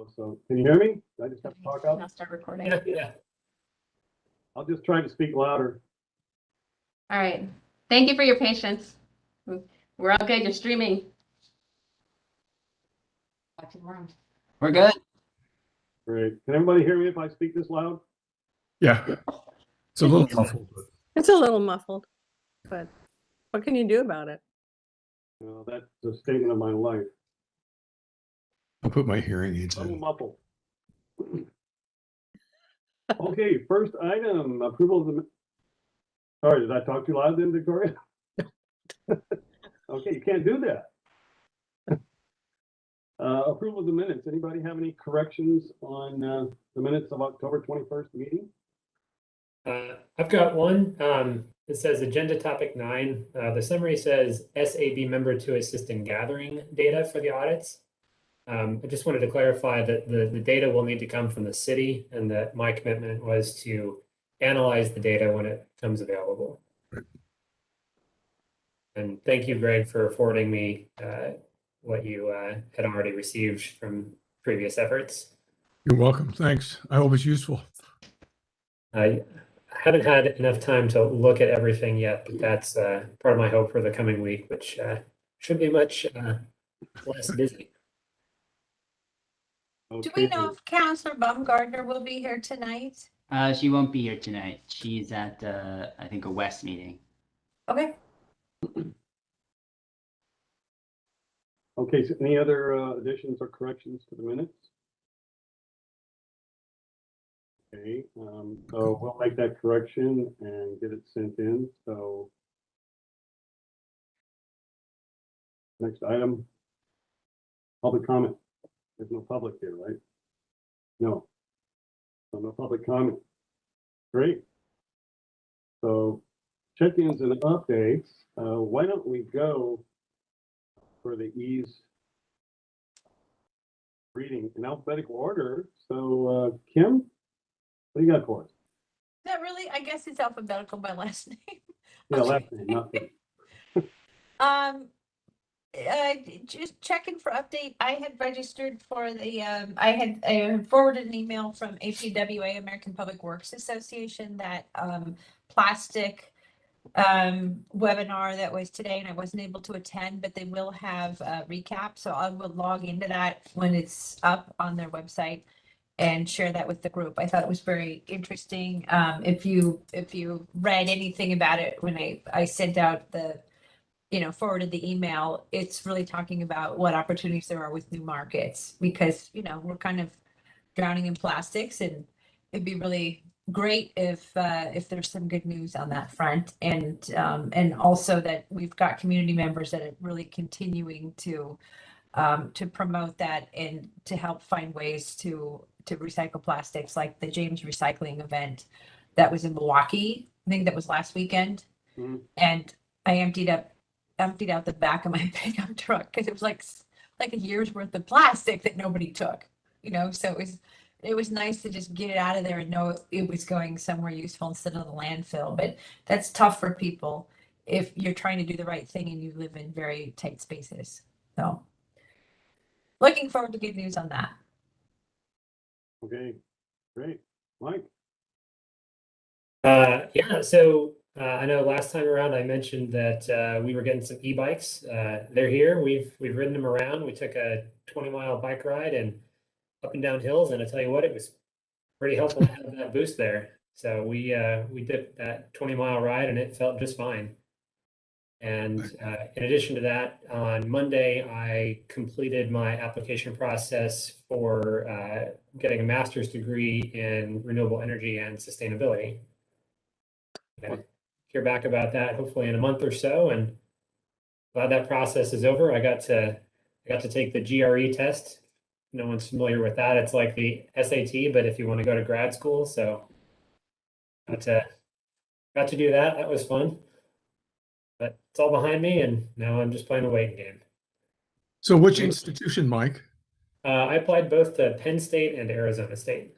So can you hear me? I just have to talk up. I'll start recording. Yeah. I'll just try to speak louder. All right. Thank you for your patience. We're all good. You're streaming. We're good. Great. Can everybody hear me if I speak this loud? Yeah, it's a little muffled. It's a little muffled, but what can you do about it? No, that's a statement of my life. I'll put my hearing aids A little in. muffled. Okay, first item, approval of the. Sorry, did I talk too loud then, Victoria? Okay, you can't do that. Approval of the minutes. Anybody have any corrections on the minutes of October 21st meeting? I've got one. It says agenda topic 9. The summary says SAB member to assist in gathering data for the audits. I just wanted to clarify that the data will need to come from the city, and that my commitment was to analyze the data when it comes available. Right. And thank you, Greg, for forwarding me what you had already received from previous efforts. You're welcome. Thanks. I hope it's useful. I haven't had enough time to look at everything yet, but that's part of my hope for the coming week, which should be much less busy. Do we Okay. know if Councillor Baumgartner will be here tonight? She won't be here tonight. She's at, I think, a West meeting. Okay. Okay, so any other additions or corrections to the minutes? Okay, so we'll make that correction and get it sent in. So next item, public comment. There's no public here, right? No. So no public comment. Great. So check-ins and updates. Why don't we go for the ease reading in alphabetical order? So Kim, what do you got for us? Not really. I guess it's alphabetical by last name. Yeah, Okay. last name, not first. Just checking for update. I had registered for the, I had forwarded an email from APWA, American Public Works Association, that plastic webinar that was today, and I wasn't able to attend, but they will have a recap. So I will log into that when it's up on their website and share that with the group. I thought it was very interesting. If you read anything about it when I sent out the, forwarded the email, it's really talking about what opportunities there are with new markets, because, we're kind of drowning in plastics, and it'd be really great if there's some good news on that front. And also that we've got community members that are really continuing to promote that and to help find ways to recycle plastics, like the James Recycling event that was in Milwaukee. I think that was last weekend. Mhm. And I emptied out the back of my pickup truck because it was like a year's worth of plastic that nobody took, so it was nice to just get it out of there and know it was going somewhere useful instead of the landfill. But that's tough for people if you're trying to do the right thing and you live in very tight spaces. So looking forward to good news on that. Okay, great. Mike? Yeah, so I know last time around I mentioned that we were getting some e-bikes. They're here. We've ridden them around. We took a 20-mile bike ride and up and down hills, and I tell you what, it was pretty helpful to have that boost there. So we did that 20-mile ride, and it felt just fine. And in addition to that, on Monday, I completed my application process for getting a master's degree in renewable energy and sustainability. Okay. Hear back about that hopefully in a month or so, and glad that process is over. I got to take the GRE test. No one's familiar with that. It's like the SAT, but if you want to go to grad school. So got to do that. That was fun. But it's all behind me, and now I'm just playing a waiting game. So which institution, Mike? I applied both to Penn State and Arizona State.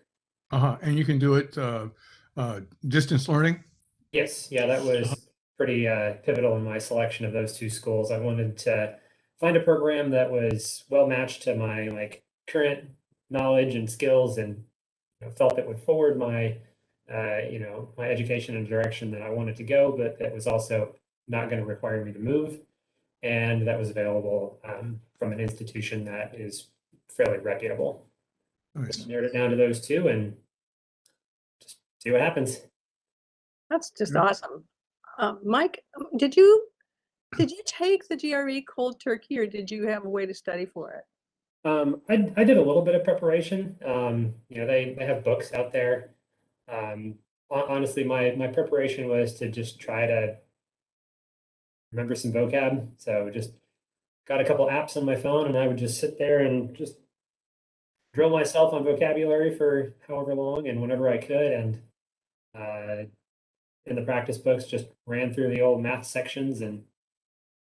And you can do it distance learning? Yes, yeah, that was pretty pivotal in my selection of those two schools. I wanted to find a program that was well matched to my current knowledge and skills, and felt it would forward my my education in a direction that I wanted to go, but that was also not going to require me to move, and that was available from an institution that is fairly reputable. Nice. Just narrowed it down to those two and just see what happens. That's just Yeah. awesome. Mike, did you take the GRE cold turkey, or did you have a way to study for it? I did a little bit of preparation. They have books out there. Honestly, my preparation was to just try to remember some vocab. So just got a couple apps on my phone, and I would just sit there and just drill myself on vocabulary for however long and whenever I could. And in the practice books, just ran through the old math sections and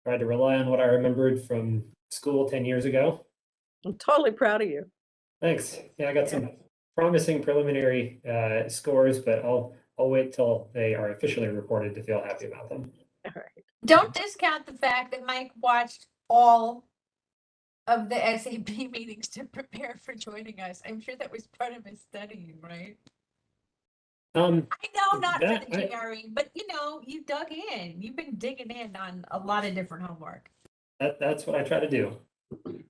tried to rely on what I remembered from school 10 years ago. I'm totally proud of you. Thanks. Yeah, I got some promising preliminary scores, but I'll wait till they are officially reported to feel happy about them. All right. Don't discount the fact that Mike watched all of the SAP meetings to prepare for joining us. I'm sure that was part of his studying, right? I know not for the GRE, but you dug in. You've been digging in on a lot of different homework. That's what I try to do. Okay.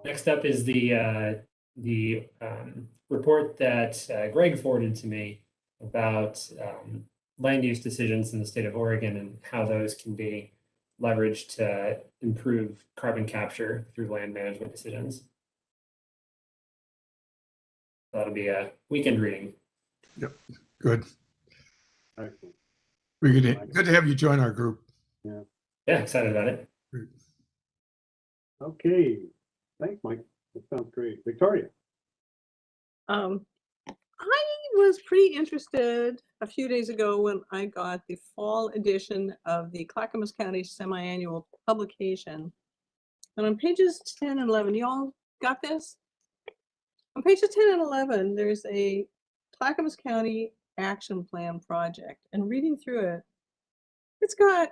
Next up is the report that Greg forwarded to me about land use decisions in the state of Oregon and how those can be leveraged to improve carbon capture through land management decisions. That'll be a weekend reading. Good. Excellent. Good to have you join our group. Yeah, excited about it. Okay. Thanks, Mike. That sounds great. Victoria. I was pretty interested a few days ago when I got the fall edition of the Clackamas County semi-annual publication. And on pages 10 and 11, you all got this? On pages 10 and 11, there's a Clackamas County action plan project. And reading through it, it's got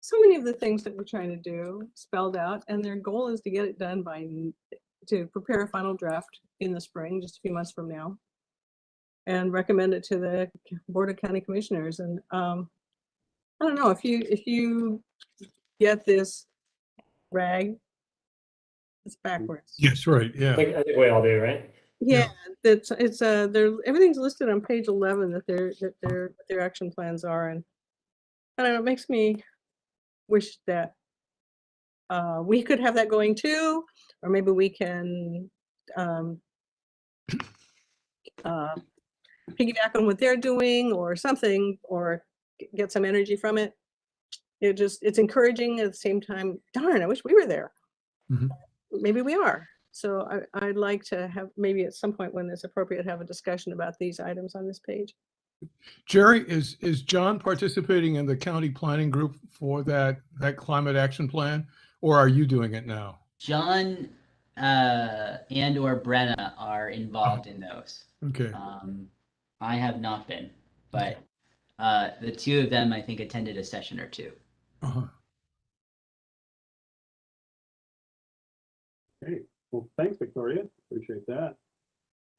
so many of the things that we're trying to do spelled out. And their goal is to get it done to prepare a final draft in the spring, just a few months from now, and recommend it to the Board of County Commissioners. And I don't know if you get this rag, it's backwards. Yes, right. Yeah. I think we all do, right? Yeah, it's everything's listed on page 11 that their action plans are, and I don't know, it makes me wish that we could have that going too, or maybe we can piggyback on what they're doing or something, or get some energy from it. It's encouraging at the same time. Darn, I wish we were there. Mhm. Maybe we are. So I'd like to have, maybe at some point when it's appropriate, have a discussion about these items on this page. Jerry, is John participating in the county planning group for that climate action plan, or are you doing it now? John and or Brenna are involved in those. Okay. I have not been, but the two of them, I think, attended a session or two. Uh-huh. Okay. Well, thanks, Victoria. Appreciate that.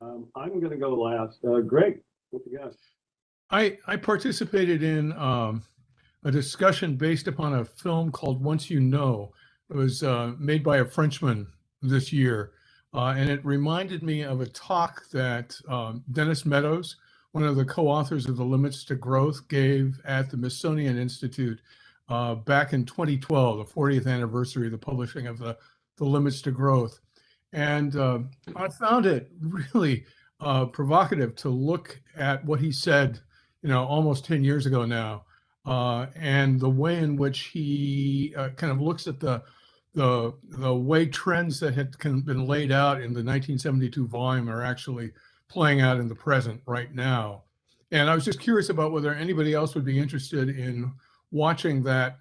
I'm going to go last. Greg, what you got? I participated in a discussion based upon a film called Once You Know. It was made by a Frenchman this year, and it reminded me of a talk that Dennis Meadows, one of the co-authors of The Limits to Growth, gave at the Smithsonian Institute back in 2012, the 40th anniversary of the publishing of the Limits to Growth. And I found it really provocative to look at what he said, almost 10 years ago now, and the way in which he kind of looks at the way trends that had kind of been laid out in the 1972 volume are actually playing out in the present right now. And I was just curious about whether anybody else would be interested in watching that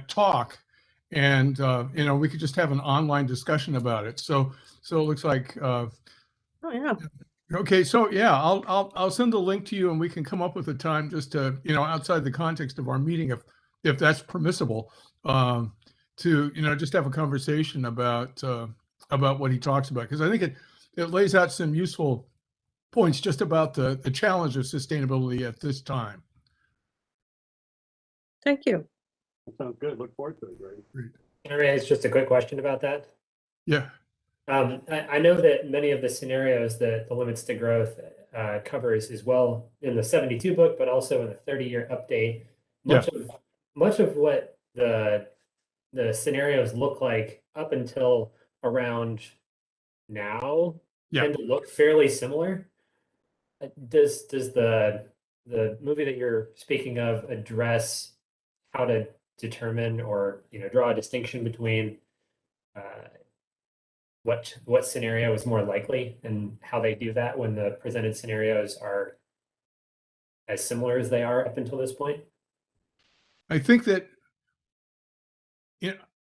talk. And we could just have an online discussion about it. So it looks like. Oh yeah. Okay, so yeah, I'll send the link to you, and we can come up with a time just to outside the context of our meeting, if that's permissible, to just have a conversation about about what he talks about, because I think it lays out some useful points just about the challenge of sustainability at this time. Thank you. That sounds good. Look forward to it, Greg. Can I raise just a quick question about that? Yeah. I know that many of the scenarios that the Limits to Growth covers as well in the 72 book, but also in the 30-year update. Much of what the scenarios look like up until around now tend to look fairly similar. Does the movie that you're speaking of address how to determine or draw a distinction between what scenario is more likely and how they do that when the presented scenarios are as similar as they are up until this point? I think that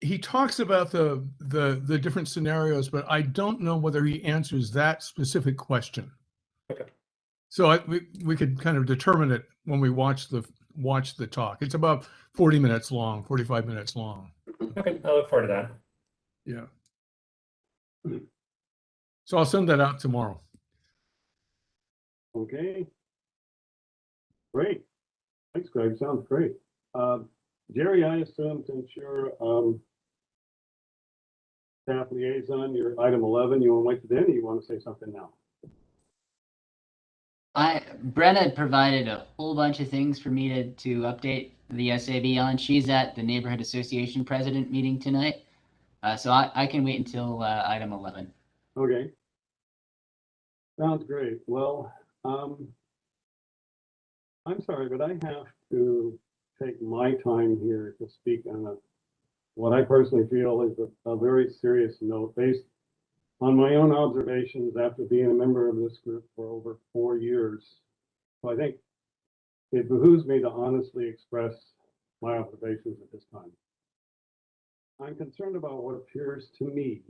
he talks about the different scenarios, but I don't know whether he answers that specific question. Okay. So we could kind of determine it when we watch the talk. It's about 40 minutes long, 45 minutes long. Okay, I look forward to that. Yeah. So I'll send that out tomorrow. Okay. Great. Thanks, Greg. Sounds great. Jerry, I assume since you're staff liaison, you're item 11, you want to wait to the end, or you want to say something now? Brenna had provided a whole bunch of things for me to update the SAB on. She's at the Neighborhood Association President meeting tonight. So I can wait until item 11. Okay. Sounds great. Well, I'm sorry, but I have to take my time here to speak on what I personally feel is a very serious note based on my own observations after being a member of this group for over 4 years. So I think it behooves me to honestly express my observations at this time. I'm concerned about what appears to me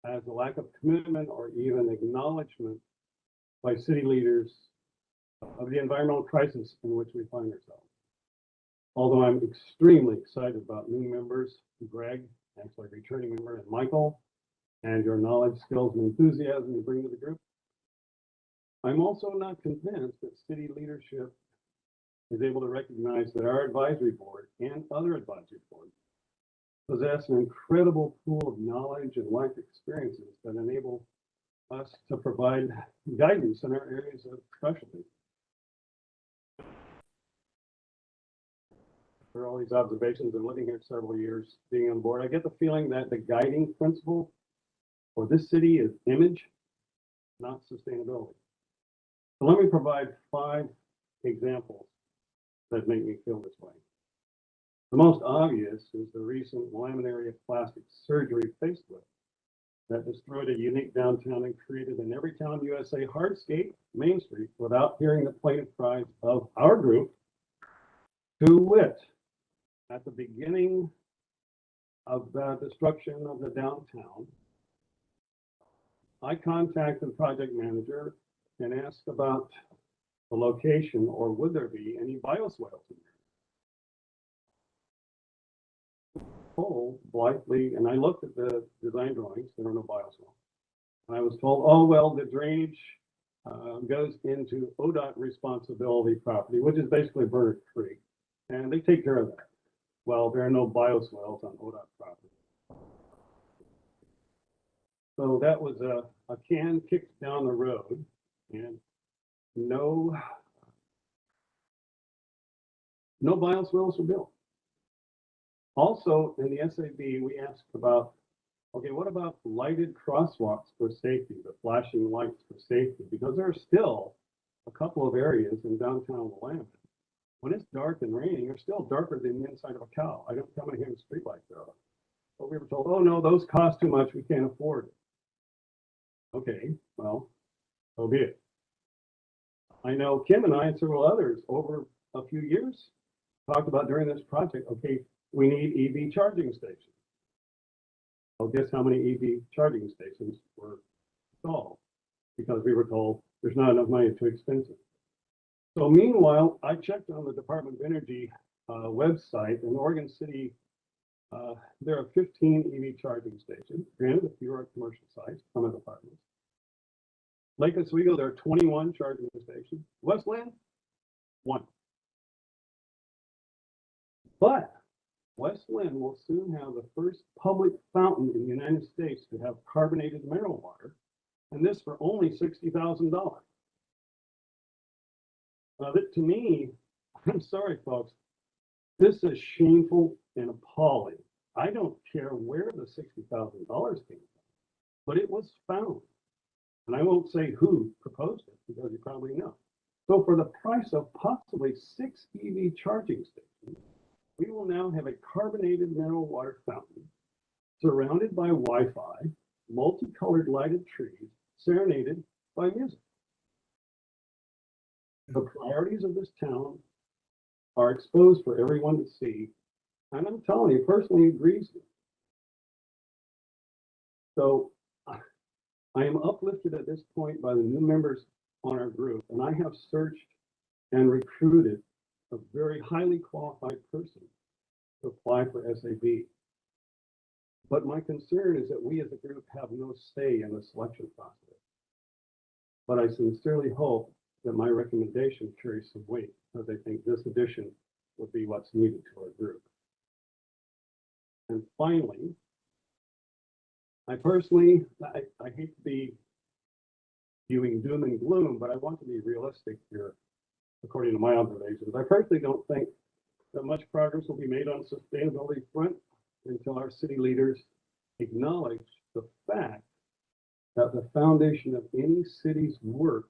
as a lack of commitment or even acknowledgement by city leaders of the environmental crisis in which we find ourselves. Although I'm extremely excited about new members, Greg, actually returning member, and Michael, and your knowledge, skills, and enthusiasm you bring to the group, I'm also not convinced that city leadership is able to recognize that our advisory board and other advisory boards possess an incredible pool of knowledge and life experiences that enable us to provide guidance in our areas of specialty. For all these observations and living here several years, being on board, I get the feeling that the guiding principle for this city is image, not sustainability. So let me provide 5 examples that make me feel this way. The most obvious is the recent Willamette area plastic surgery facelift that destroyed a unique downtown and created an Everytown USA hardscape Main Street without hearing the plaintive cries of our group, to wit, at the beginning of the destruction of the downtown, I contacted the project manager and asked about the location, or would there be any bioswales in there? Told blithely, and I looked at the design drawings, there are no bioswales. And I was told, oh, well, the drainage goes into ODOT responsibility property, which is basically Burnett Creek, and they take care of that. Well, there are no bioswales on ODOT property. So that was a can kicked down the road, and no bioswales were built. Also, in the SAB, we asked about, okay, what about lighted crosswalks for safety, the flashing lights for safety? Because there are still a couple of areas in downtown Willamette. When it's dark and raining, they're still darker than the inside of a cow. I don't come in here in street lights though. But we were told, oh no, those cost too much, we can't afford it. Okay, well, so be it. I know Kim and I and several others over a few years talked about during this project, okay, we need EV charging stations. Well, guess how many EV charging stations were installed? Because we were told there's not enough money, too expensive. So meanwhile, I checked on the Department of Energy website, and Oregon City There are 15 EV charging stations. Granted, a few are commercial sites, some are apartments. Lake Oswego, there are 21 charging stations. West Linn, 1. But West Linn will soon have the first public fountain in the United States to have carbonated mineral water, and this for only $60,000. Now, that to me, I'm sorry, folks, this is shameful and appalling. I don't care where the $60,000 came from, but it was found. And I won't say who proposed it because you probably know. So for the price of possibly 6 EV charging stations, we will now have a carbonated mineral water fountain surrounded by Wi-Fi, multicolored lighted trees, serenaded by music. The priorities of this town are exposed for everyone to see, and I'm telling you, personally agrees with me. So I am uplifted at this point by the new members on our group, and I have searched and recruited a very highly qualified person to apply for SAB. But my concern is that we as a group have no say in the selection process. But I sincerely hope that my recommendation carries some weight, because I think this addition would be what's needed to our group. And finally, I personally hate to be viewing doom and gloom, but I want to be realistic here, according to my observations. I personally don't think that much progress will be made on sustainability front until our city leaders acknowledge the fact that the foundation of any city's work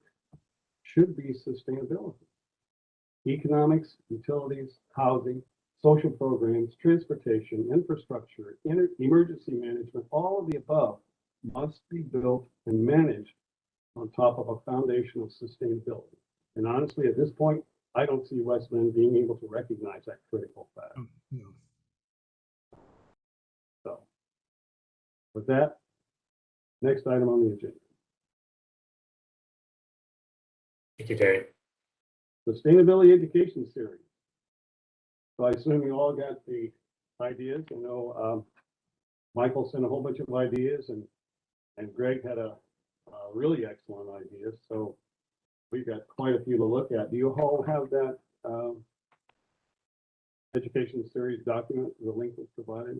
should be sustainability. Economics, utilities, housing, social programs, transportation, infrastructure, emergency management, all of the above must be built and managed on top of a foundation of sustainability. And honestly, at this point, I don't see West Linn being able to recognize that critical fact. No. So with that, next item on the agenda. Thank you, Terry. Sustainability Education Series. So I assume you all got the ideas. I know Michael sent a whole bunch of ideas, and Greg had a really excellent idea. So we've got quite a few to look at. Do you all have that education series document? The link was provided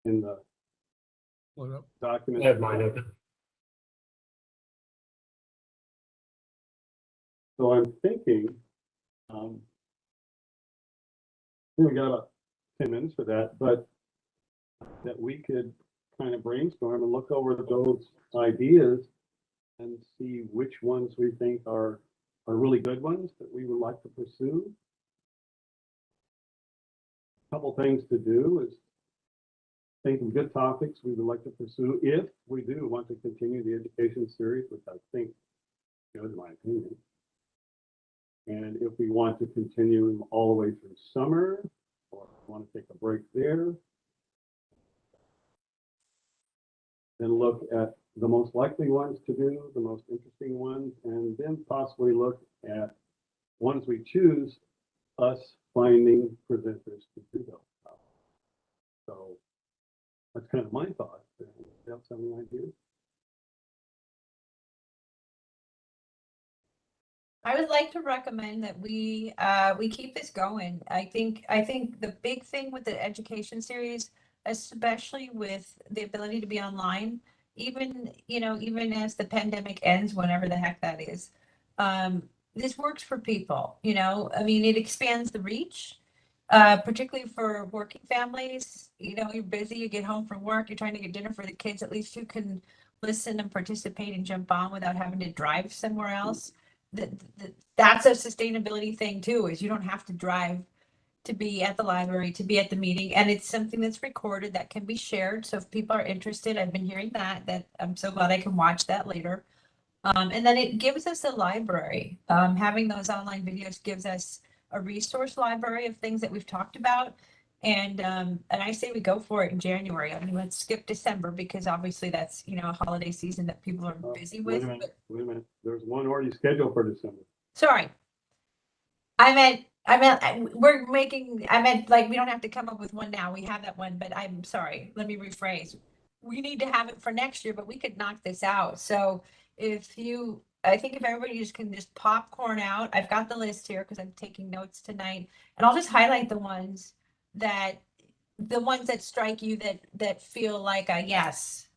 in the Hold up. document. I have mine open. So I'm thinking, we got about 10 minutes for that, but that we could kind of brainstorm and look over those ideas and see which ones we think are really good ones that we would like to pursue. A couple things to do is think of good topics we would like to pursue if we do want to continue the education series, which I think is in my opinion. And if we want to continue them all the way through summer, or want to take a break there, then look at the most likely ones to do, the most interesting ones, and then possibly look at ones we choose, us finding presenters to do those. So that's kind of my thought. Do you have some ideas? I would like to recommend that we keep this going. I think the big thing with the education series, especially with the ability to be online, even as the pandemic ends, whenever the heck that is, this works for people. I mean, it expands the reach, particularly for working families. You're busy, you get home from work, you're trying to get dinner for the kids. At least you can listen and participate and jump on without having to drive somewhere else. That's a sustainability thing too, is you don't have to drive to be at the library, to be at the meeting, and it's something that's recorded that can be shared. So if people are interested, I've been hearing that I'm so glad I can watch that later. And then it gives us a library. Having those online videos gives us a resource library of things that we've talked about. And I say we go for it in January. I mean, let's skip December because obviously that's, a holiday season that people are busy with. Wait a minute. There's one already scheduled for December. Sorry. we're making, I meant like, we don't have to come up with one now. We have that one, but I'm sorry, let me rephrase. We need to have it for next year, but we could knock this out. So I think if everybody just can just popcorn out, I've got the list here because I'm taking notes tonight. And I'll just highlight the ones that strike you that feel like a yes.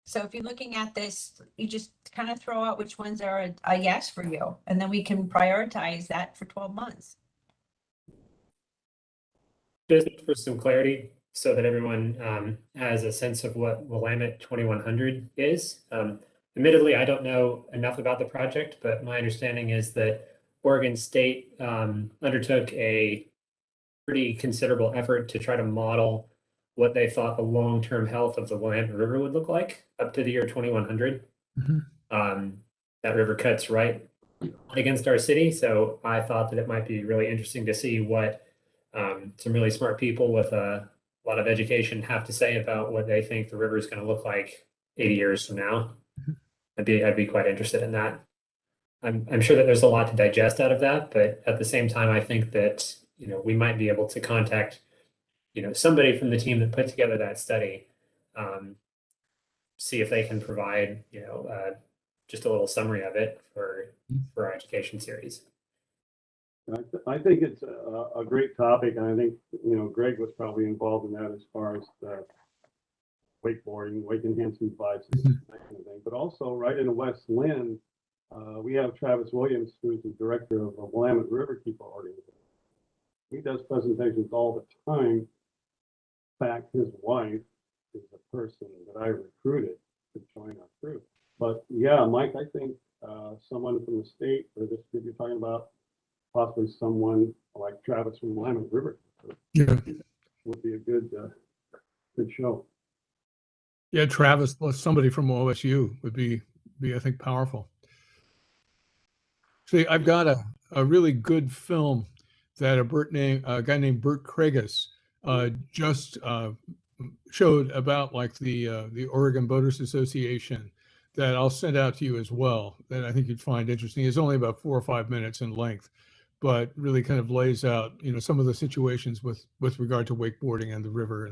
So if you're looking at this, you just kind of throw out which ones are a yes for you, and then we can prioritize that for 12 months. Just for some clarity, so that everyone has a sense of what Willamette 2100 is. Admittedly, I don't know enough about the project, but my understanding is that Oregon State undertook a pretty considerable effort to try to model what they thought the long-term health of the Willamette River would look like up to the year 2100. That river cuts right against our city, so I thought that it might be really interesting to see what some really smart people with a lot of education have to say about what they think the river is going to look like 80 years from now. I'd be quite interested in that. I'm sure that there's a lot to digest out of that, but at the same time, I think that we might be able to contact somebody from the team that put together that study, see if they can provide just a little summary of it for our education series. I think it's a great topic, and I think Greg was probably involved in that as far as the wakeboarding, wake enhancement devices, that kind of thing. But also, right in West Linn, we have Travis Williams, who's the director of the Willamette Riverkeeper organization. He does presentations all the time. In fact, his wife is the person that I recruited to join our group. But yeah, Mike, I think someone from the state, or this group you're talking about, possibly someone like Travis from Willamette River, would be a good show. Yeah, Travis plus somebody from OSU would be I think powerful. See, I've got a really good film that a guy named Bert Craigus just showed about like the Oregon Boaters Association that I'll send out to you as well, that I think you'd find interesting. It's only about 4 or 5 minutes in length, but really kind of lays out some of the situations with regard to wakeboarding and the river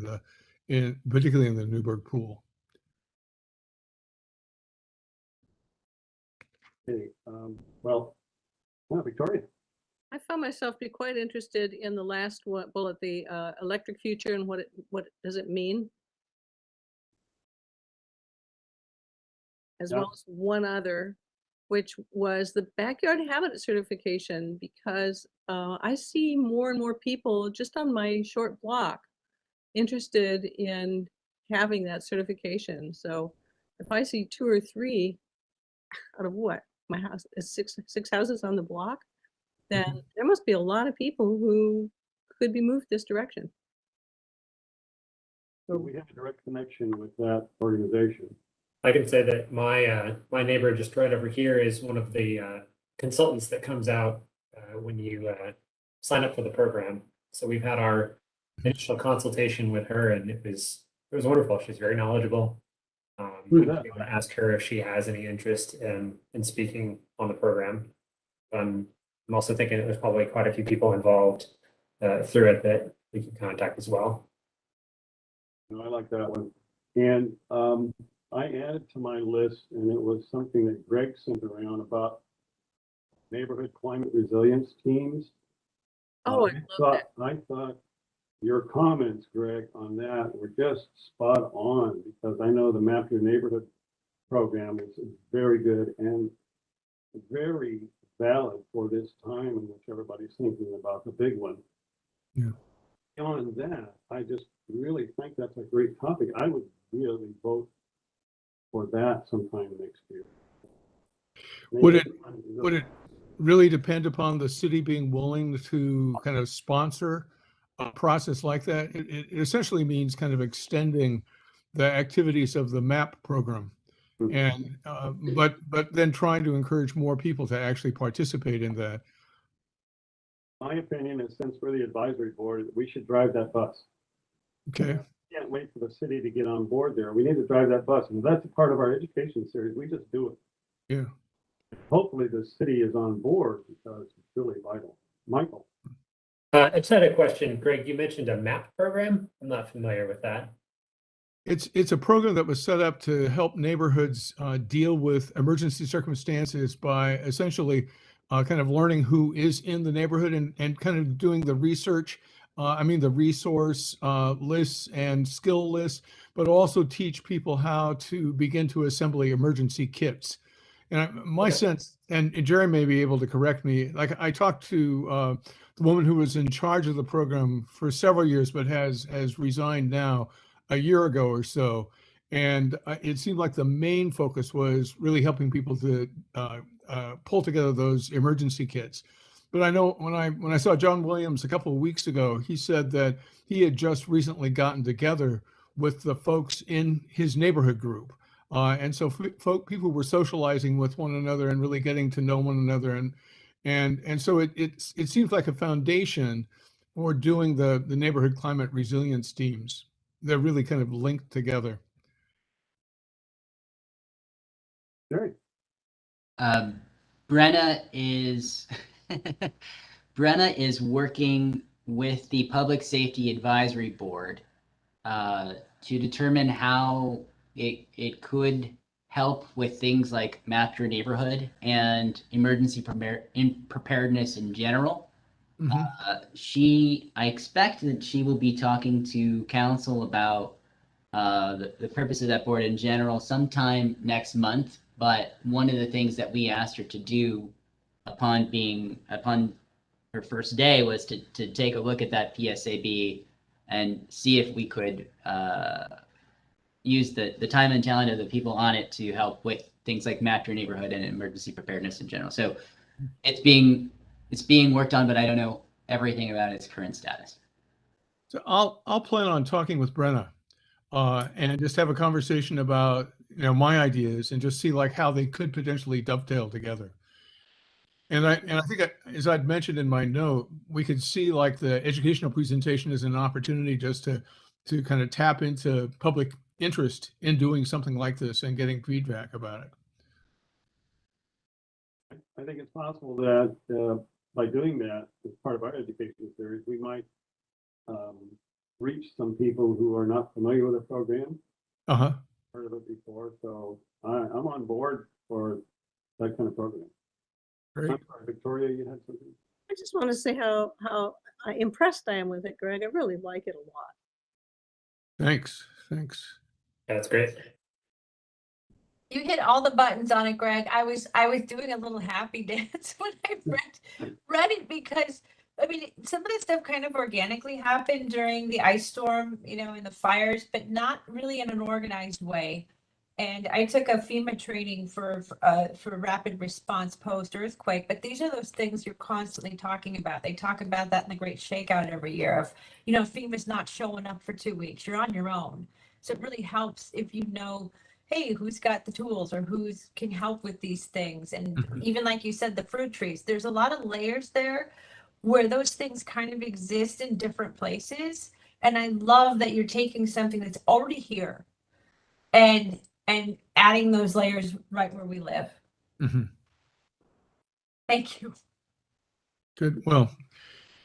and particularly in the Newburgh Pool. Okay, well, Victoria. I found myself be quite interested in the last bullet, the electric future, and what does it mean? As well as one other, which was the backyard habitat certification, because I see more and more people just on my short block interested in having that certification. So if I see 2 or 3 out of what my house is six houses on the block, then there must be a lot of people who could be moved this direction. So we have a direct connection with that organization. I can say that my neighbor just right over here is one of the consultants that comes out when you sign up for the program. So we've had our initial consultation with her, and it was wonderful. She's very knowledgeable. I'm able to ask her if she has any interest in speaking on the program. I'm also thinking there's probably quite a few people involved through it that we can contact as well. I like that one. And I added to my list, and it was something that Greg sent around about neighborhood climate resilience teams. Oh, I thought your comments, Greg, on that were just spot on, because I know the Map Your Neighborhood program is very good and very valid for this time in which everybody's thinking about the big one. Yeah. Beyond that, I just really think that's a great topic. I would really vote for that sometime next year. Would it really depend upon the city being willing to kind of sponsor a process like that? It essentially means kind of extending the activities of the MAP program, and but then trying to encourage more people to actually participate in that. My opinion is, since we're the advisory board, we should drive that bus. Okay. Can't wait for the city to get on board there. We need to drive that bus, and that's a part of our education series. We just do it. Yeah. Hopefully the city is on board, because it's really vital. Michael. I just had a question. Greg, you mentioned a MAP program. I'm not familiar with that. It's a program that was set up to help neighborhoods deal with emergency circumstances by essentially kind of learning who is in the neighborhood and kind of doing the research. I mean, the resource lists and skill lists, but also teach people how to begin to assemble emergency kits. And my sense, and Jerry may be able to correct me, like I talked to the woman who was in charge of the program for several years, but has resigned now a year ago or so. And it seemed like the main focus was really helping people to pull together those emergency kits. But I know when I saw John Williams a couple of weeks ago, he said that he had just recently gotten together with the folks in his neighborhood group. And so people were socializing with one another and really getting to know one another. And so it seems like a foundation for doing the neighborhood climate resilience teams. They're really kind of linked together. Jerry. Brenna is Brenna is working with the Public Safety Advisory Board to determine how it could help with things like Map Your Neighborhood and emergency preparedness in general. I expect that she will be talking to council about the purpose of that board in general sometime next month. But one of the things that we asked her to do upon her first day was to take a look at that PSAB and see if we could use the time and talent of the people on it to help with things like Map Your Neighborhood and emergency preparedness in general. So it's being worked on, but I don't know everything about its current status. So I'll plan on talking with Brenna and just have a conversation about my ideas and just see like how they could potentially dovetail together. And I think as I'd mentioned in my note, we could see like the educational presentation as an opportunity just to kind of tap into public interest in doing something like this and getting feedback about it. I think it's possible that by doing that as part of our education series, we might reach some people who are not familiar with the program, heard of it before. So I'm on board for that kind of program. Great. I'm sorry, Victoria, you had something? I just want to say how impressed I am with it, Greg. I really like it a lot. Thanks. That's great. You hit all the buttons on it, Greg. I was doing a little happy dance when I read it because I mean some of this stuff kind of organically happened during the ice storm, and the fires, but not really in an organized way. And I took a FEMA training for rapid response post earthquake, but these are those things you're constantly talking about. They talk about that in the Great Shakeout every year of, FEMA's not showing up for 2 weeks. You're on your own. So it really helps if you know, hey, who's got the tools or who's can help with these things. And even like you said, the fruit trees, there's a lot of layers there where those things kind of exist in different places. And I love that you're taking something that's already here and adding those layers right where we live. Thank you. Good. Well,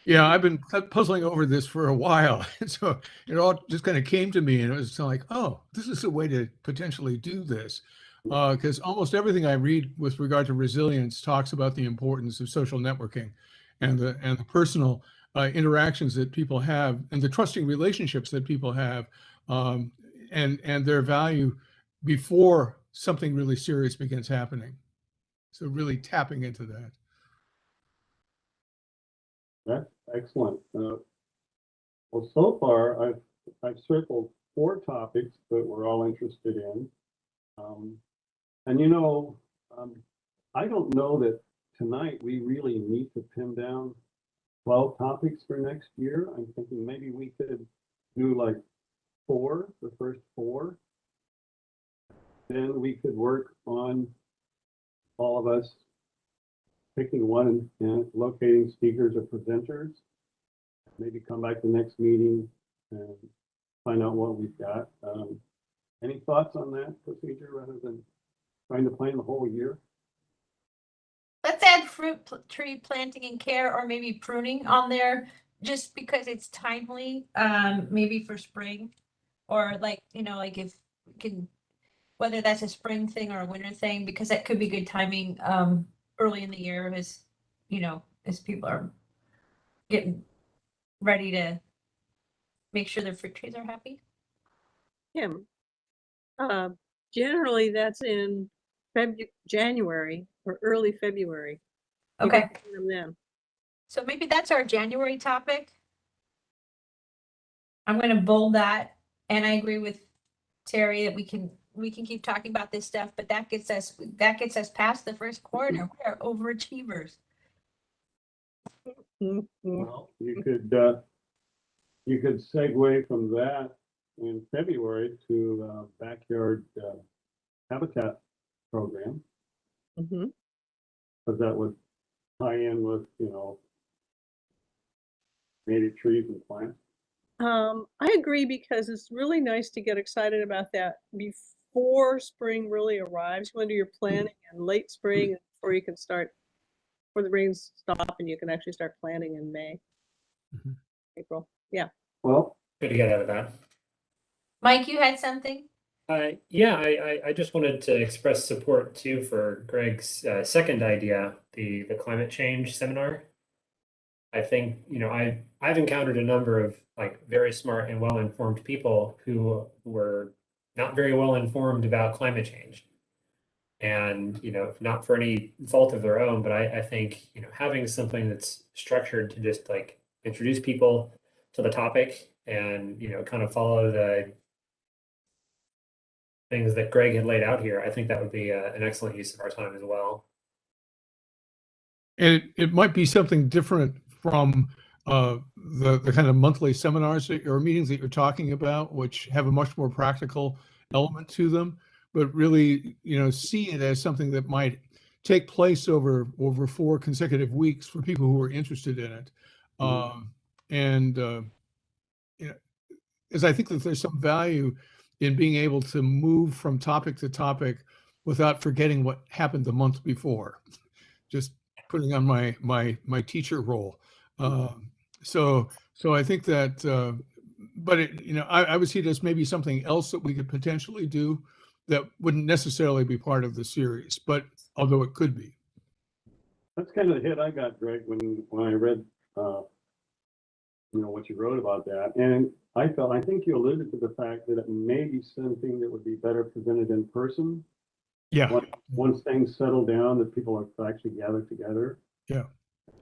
yeah, I've been puzzling over this for a while. So it all just kind of came to me and it was like, oh, this is a way to potentially do this. Because almost everything I read with regard to resilience talks about the importance of social networking and the personal interactions that people have and the trusting relationships that people have and their value before something really serious begins happening. So really tapping into that. That's excellent. Well, so far I've circled 4 topics that we're all interested in, and I don't know that tonight we really need to pin down 12 topics for next year. I'm thinking maybe we could do like 4, the first 4. Then we could work on all of us picking one and locating speakers or presenters. Maybe come back the next meeting and find out what we've got. Any thoughts on that procedure rather than trying to plan the whole year? Let's add tree planting and care, or maybe pruning on there, just because it's timely, maybe for spring. Or like, like if we can, whether that's a spring thing or a winter thing, because that could be good timing, early in the year as people are getting ready to make sure their fruit trees are happy. Kim, generally that's in January or early February. You can Okay, plant them then. so maybe that's our January topic. I'm gonna bold that, and I agree with Terry that we can keep talking about this stuff, but that gets us past the first quarter. We are overachievers. Mhm. Well, you could segue from that in February to backyard habitat program, Mhm. because that would tie in with, native trees and plants. I agree, because it's really nice to get excited about that before spring really arrives. You want to do your planning in late spring before you can start, before the rains stop and you can actually start planting in May, Mhm. April. Yeah. Well, Good to get out of that. Mike, you had something? Yeah, I just wanted to express support too for Greg's second idea, the climate change seminar. I think, I've encountered a number of like very smart and well-informed people who were not very well informed about climate change. And, not for any fault of their own, but I think, having something that's structured to just like introduce people to the topic and, kind of follow the things that Greg had laid out here, I think that would be an excellent use of our time as well. And it might be something different from the kind of monthly seminars or meetings that you're talking about, which have a much more practical element to them, but really, see it as something that might take place over 4 consecutive weeks for people who are interested in it. And as I think that there's some value in being able to move from topic to topic without forgetting what happened the month before. Just putting on my teacher role. So I think that, but I would see it as maybe something else that we could potentially do that wouldn't necessarily be part of the series, but although it could be. that's kind of the hit I got, Greg, when I read, what you wrote about that. And I think you alluded to the fact that it may be something that would be better presented in person. Yeah, Once things settle down, that people are actually gathered together. yeah.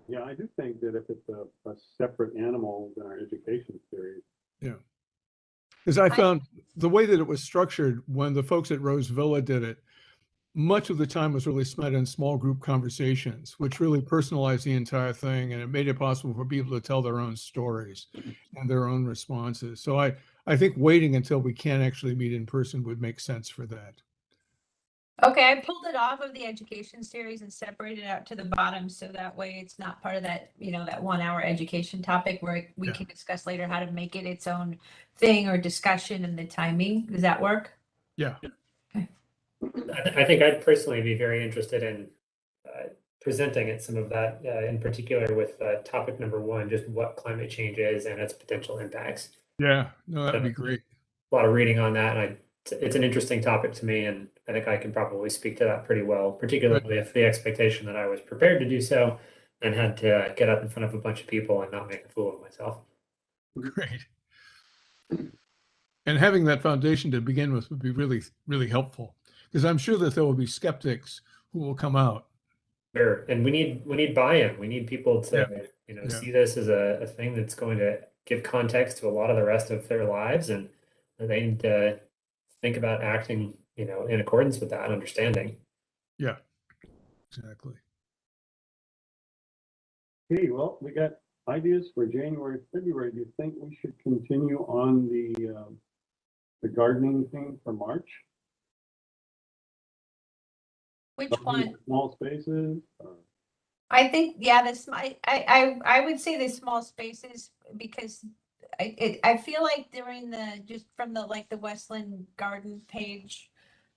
Yeah, I do think that if it's a separate animal than our education series. Yeah. Because I found the way that it was structured when the folks at Rose Villa did it, much of the time was really spent in small group conversations, which really personalized the entire thing, and it made it possible for people to tell their own stories and their own responses. So I think waiting until we can actually meet in person would make sense for that. Okay, I pulled it off of the education series and separated it out to the bottom, so that way it's not part of that, that 1 hour education topic where we Yeah. can discuss later how to make it its own thing or discussion and the timing. Does that work? Yeah. I think I'd personally be very interested in presenting at some of that, in particular with topic number 1, just what climate change is and its potential impacts. Yeah. No, that'd be great. A lot of reading on that, and it's an interesting topic to me, and I think I can probably speak to that pretty well, particularly if the expectation that I was prepared to do so and had to get up in front of a bunch of people and not make a fool of myself. Great. And having that foundation to begin with would be really, really helpful, because I'm sure that there will be skeptics who will come out. Sure, and we need buy-in. We need people to Yeah. see this as a thing that's going to give context to a lot of the rest of their lives, and they need to think about acting, in accordance with that understanding. Yeah, exactly. Okay, well, we got ideas for January, February. Do you think we should continue on the gardening thing for March? Which Gardening one? for small spaces? I think, yeah, I would say the small spaces, because I feel like during just from the Westland Garden page,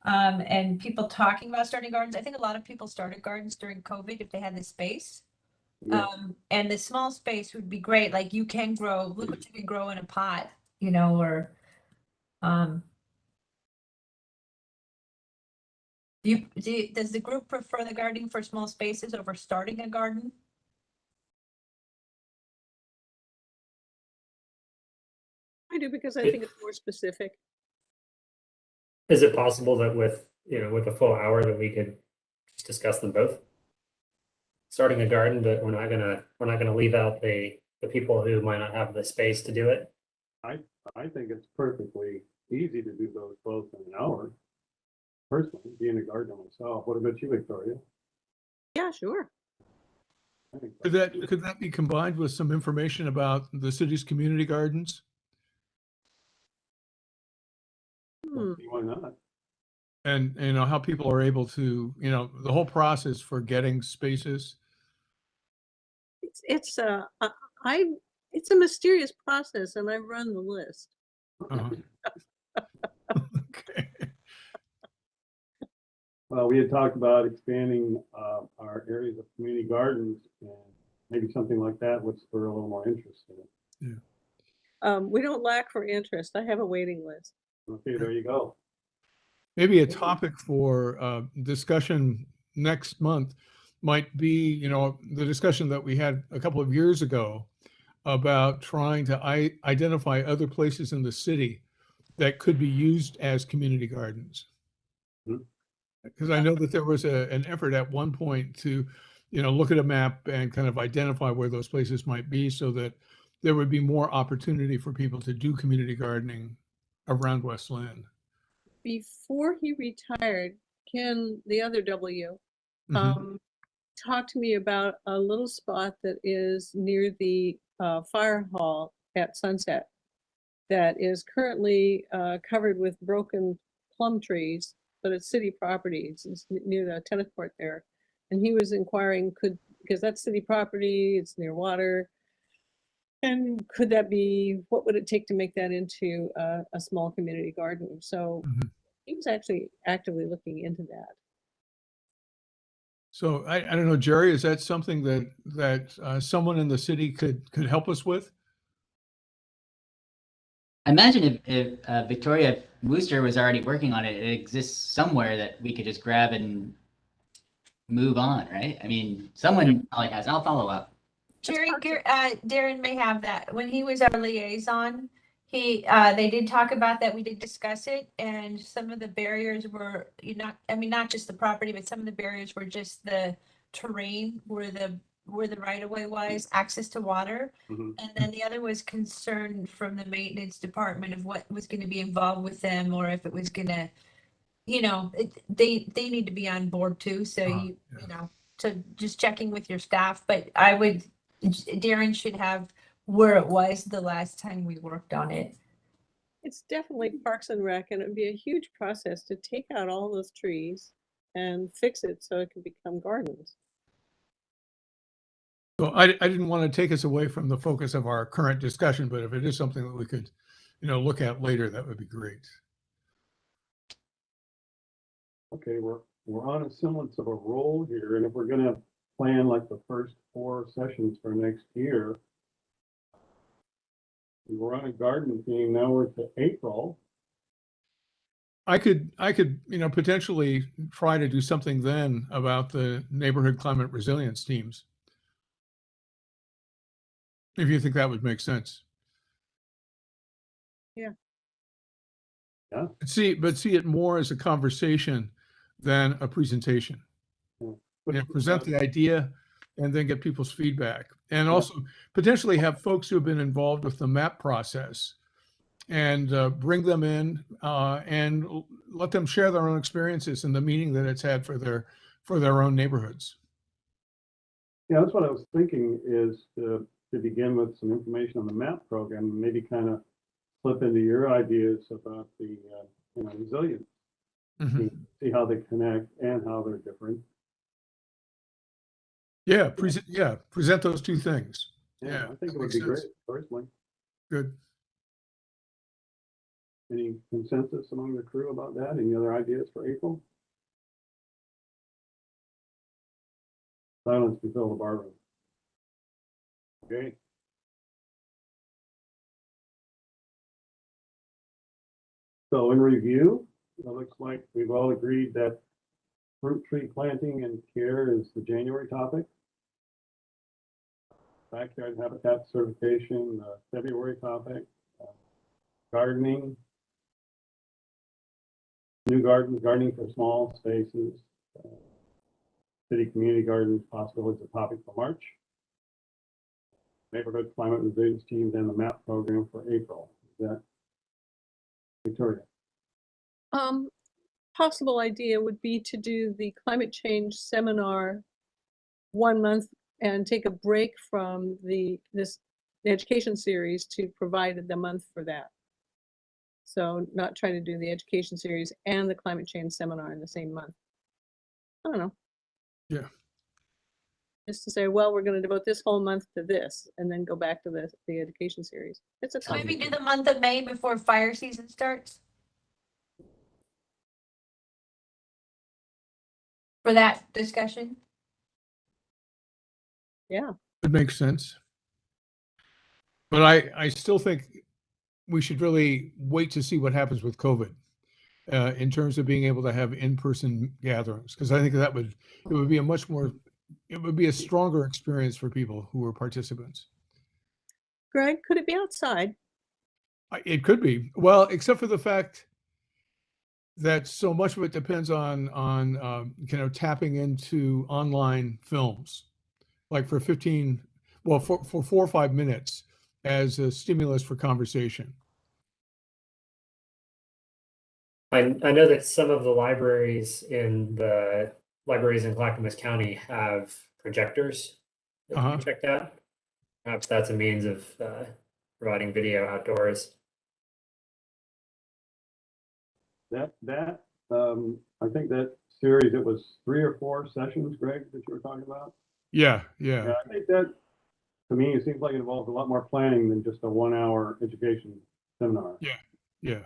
And people talking about starting gardens. I think a lot of people started gardens during COVID if they had the space. Yeah. And the small space would be great. Like you can grow, look what you can grow in a pot, you know, or does the group prefer the gardening for small spaces over starting a garden? I do because I It- think it's more specific. Is it possible that with, with a full hour that we could just discuss them both? Starting a garden, but we're not gonna leave out the people who might not have the space to do it. I think it's perfectly easy to do those both in an hour. Personally, being a gardener myself. What about you, Victoria? Yeah, sure. I think Could that be combined with some information about the city's community gardens? Hmm. why not? And how people are able to, the whole process for getting spaces. It's I it's a mysterious process, and I run the list. Uh-huh. Okay. Well, we had talked about expanding our areas of community gardens, and maybe something like that would spur a little more interest in it. We don't lack for interest. I have a waiting list. Okay, there you go. Maybe a topic for discussion next month might be, the discussion that we had a couple of years ago about trying to identify other places in the city that could be used as community gardens. Mhm. Because I know that there was an effort at one point to, look at a map and kind of identify where those places might be so that there would be more opportunity for people to do community gardening around West Linn. Before he retired, Ken, the other W, Mhm. talked to me about a little spot that is near the fire hall at Sunset that is currently covered with broken plum trees, but it's city properties. It's near the tennis court there. And he was inquiring, because that's city property, it's near water. And could that be, what would it take to make that into a small community garden? So Mhm. he was actually actively looking into that. So I don't know, Jerry, is that something that someone in the city could help us with? I imagine if Victoria Wooster was already working on it, it exists somewhere that we could just grab and move on, right? I mean, someone probably has. I'll follow up. Darren may have that. When he was our liaison, they did talk about that. We did discuss it, and some of the barriers were, not just the property, but some of the barriers were just the terrain where the right of way was, access to water. Mhm. And then the other was concern from the maintenance department of what was going to be involved with them, or if it was going to, they need to be on board too. So Yeah. so just checking with your staff, but Darren should have where it was the last time we worked on it. It's definitely Parks and Rec, and it'd be a huge process to take out all those trees and fix it so it can become gardens. So I didn't want to take us away from the focus of our current discussion, but if it is something that we could, look at later, that would be great. Okay, we're on a semblance of a roll here, and if we're gonna plan like the first 4 sessions for next year, we're on a garden theme, now we're to April. I could, potentially try to do something then about the neighborhood climate resilience teams. If you think that would make sense. Yeah. Yeah. See it more as a conversation than a presentation. Present the idea and then get people's feedback. And also potentially have folks who have been involved with the map process and bring them in and let them share their own experiences and the meaning that it's had for their own neighborhoods. Yeah, that's what I was thinking, is to begin with some information on the map program, and maybe kind of flip into your ideas about the resilience. Mhm. See how they connect and how they're different. Yeah, present those two things. Yeah, Yeah, I think that it would makes be great, sense. personally. Good. Any consensus among the crew about that? Any other ideas for April? Silence can fill the bar room. Okay. So in review, it looks like we've all agreed that fruit tree planting and care is the January topic. Backyard habitat certification, February topic. Gardening. New gardening for small spaces. City community gardens possible is a topic for March. Neighborhood climate resilience teams and the MAP program for April. Is that Victoria? Possible idea would be to do the climate change seminar 1 month and take a break from the education series to provide the month for that. So not try to do the education series and the climate change seminar in the same month. I don't know. Yeah. Just to say, well, we're going to devote this whole month to this and then go back to the education series. It's a So maybe topic. do the month of May before fire season starts? For that discussion? Yeah. It makes sense. But I still think we should really wait to see what happens with COVID in terms of being able to have in-person gatherings, because I think it would be a stronger experience for people who are participants. Greg, could it be outside? It could be, well, except for the fact that so much of it depends on tapping into online films, like for 4 or 5 minutes as a stimulus for conversation. I know that some of the libraries in Clackamas County have projectors that can be checked out. Perhaps that's a means of providing video outdoors. I think that series, it was 3 or 4 sessions, Greg, that you were talking about. Yeah. I think that, to me, it seems like it involves a lot more planning than just a 1-hour education seminar. Yeah.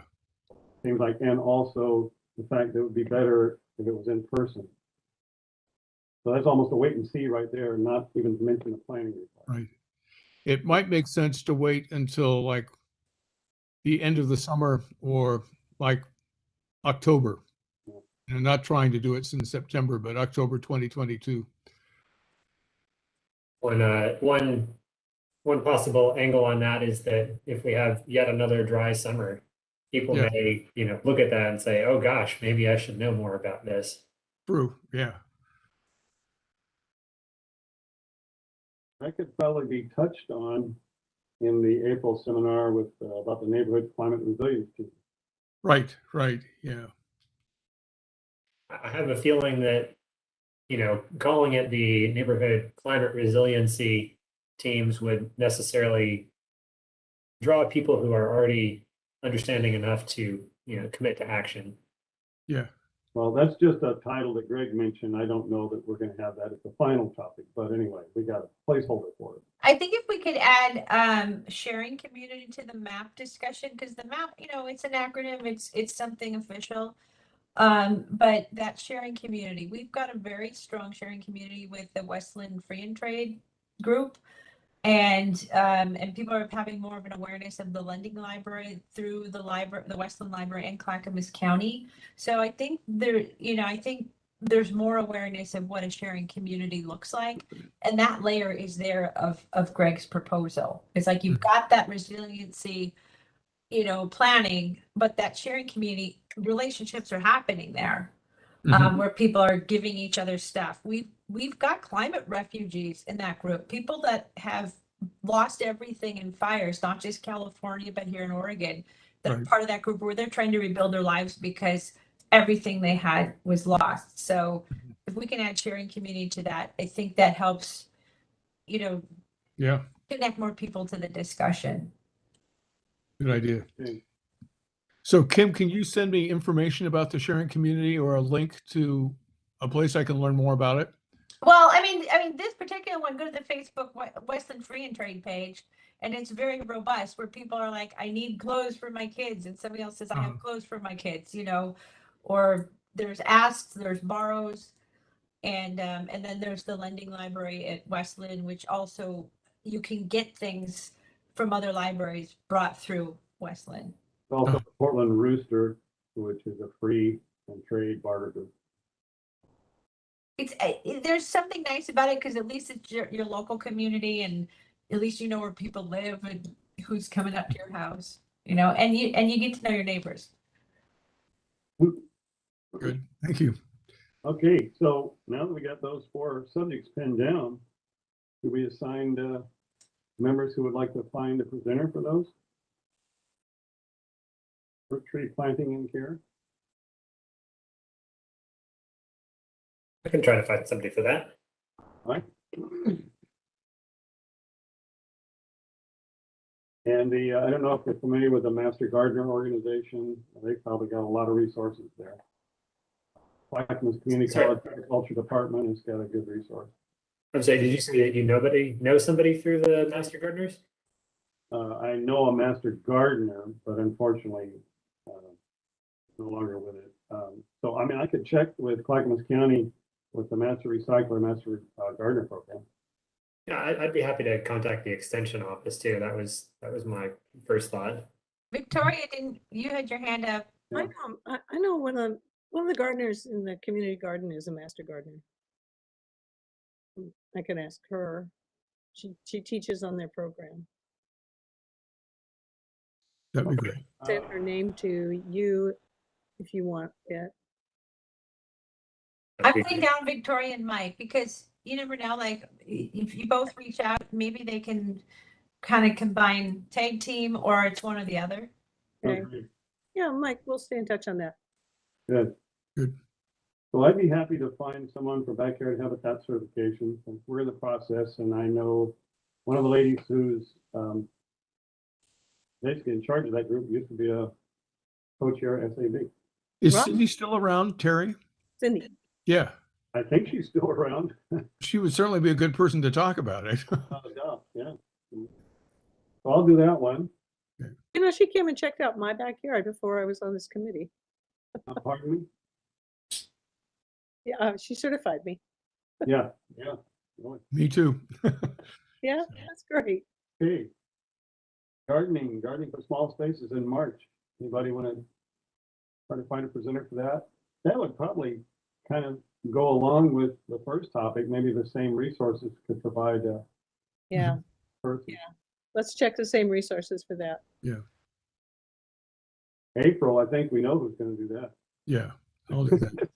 Seems like, and also the fact that it would be better if it was in person. So that's almost a wait and see right there, not even to mention the planning requirement. Right. It might make sense to wait until like the end of the summer or like October. And not trying to do it since September, but October 2022. One possible angle on that is that if we have yet another dry summer, people may, look at that and say, "Oh gosh, maybe I should know more about this." True. Yeah. That could probably be touched on in the April seminar with about the neighborhood climate resilience team. Right. Yeah. I have a feeling that, calling it the neighborhood climate resiliency teams would necessarily draw people who are already understanding enough to, commit to action. Yeah. Well, that's just a title that Greg mentioned. I don't know that we're going to have that as the final topic, but anyway, we got a placeholder for it. I think if we could add sharing community to the MAP discussion, because the MAP, it's an acronym, it's something official. But that sharing community, we've got a very strong sharing community with the Westland Free and Trade group. And people are having more of an awareness of the lending library through the Westland Library and Clackamas County. So I think there's more awareness of what a sharing community looks like. And that layer is there of Greg's proposal. It's like you've got that resiliency, planning, but that sharing community relationships are happening there. Where people are giving each other stuff. We've got climate refugees in that group, people that have lost everything in fires, not just California, but here in Oregon, that are part of that group where they're trying to rebuild their lives because everything they had was lost. So if we can add sharing community to that, I think that helps, connect more people to the discussion. Good idea. Okay. So Kim, can you send me information about the sharing community or a link to a place I can learn more about it? Well, I mean, this particular one, go to the Facebook Westland Free and Trade page, and it's very robust where people are like, I need clothes for my kids, and somebody else says, I have clothes for my kids, or there's asks, there's borrows, and then there's the lending library at Westland, which also you can get things from other libraries brought through Westland. Also, the Portland Rooster, which is a free and trade barter group. There's something nice about it because at least it's your local community, and at least you know where people live and who's coming up to your house, and you get to know your neighbors. Good, thank you. Okay, so now that we got those 4 subjects pinned down, do we assign members who would like to find a presenter for those? For tree planting and care? I can try to find somebody for that. Right. And I don't know if you're familiar with the Master Gardener organization. They've probably got a lot of resources there. Clackamas Community College Agriculture Department has got a good resource. I'm sorry, did you say that you know somebody through the Master Gardeners? I know a Master Gardener, but unfortunately, no longer with it. So, I mean, I could check with Clackamas County with the Master Recycler, Master Gardener program. Yeah, I'd be happy to contact the extension office too. That was my first thought. Victoria, you had your hand up? Yeah. I know one of the gardeners in the community garden is a master gardener. I can ask her. She teaches on their program. That'd be great. Send her name to you if you want it. I'm putting down Victoria and Mike because you never know, like if you both reach out, maybe they can kind of combine tag team, or it's one or the other. Okay. Yeah, Mike, we'll stay in touch on that. Good. Good. So I'd be happy to find someone for backyard habitat certification. Since we're in the process, and I know one of the ladies who's basically in charge of that group used to be a co-chair at SAB. Is Right. Cindy still around, Terry? Cindy. Yeah, I think she's still around. she would certainly be a good person to talk about it. Without a doubt, yeah. So I'll do that one. She came and checked out my backyard before I was on this committee. Pardon me? Yeah, she certified me. Yeah. Me too. Yeah, that's great. Okay. Gardening for small spaces in March. Anybody want to try to find a presenter for that? That would probably kind of go along with the first topic. Maybe the same resources could provide Yeah, person. Yeah. Let's check the same resources for that. Yeah. April, I think we know who's going to do that. Yeah, I'll do that.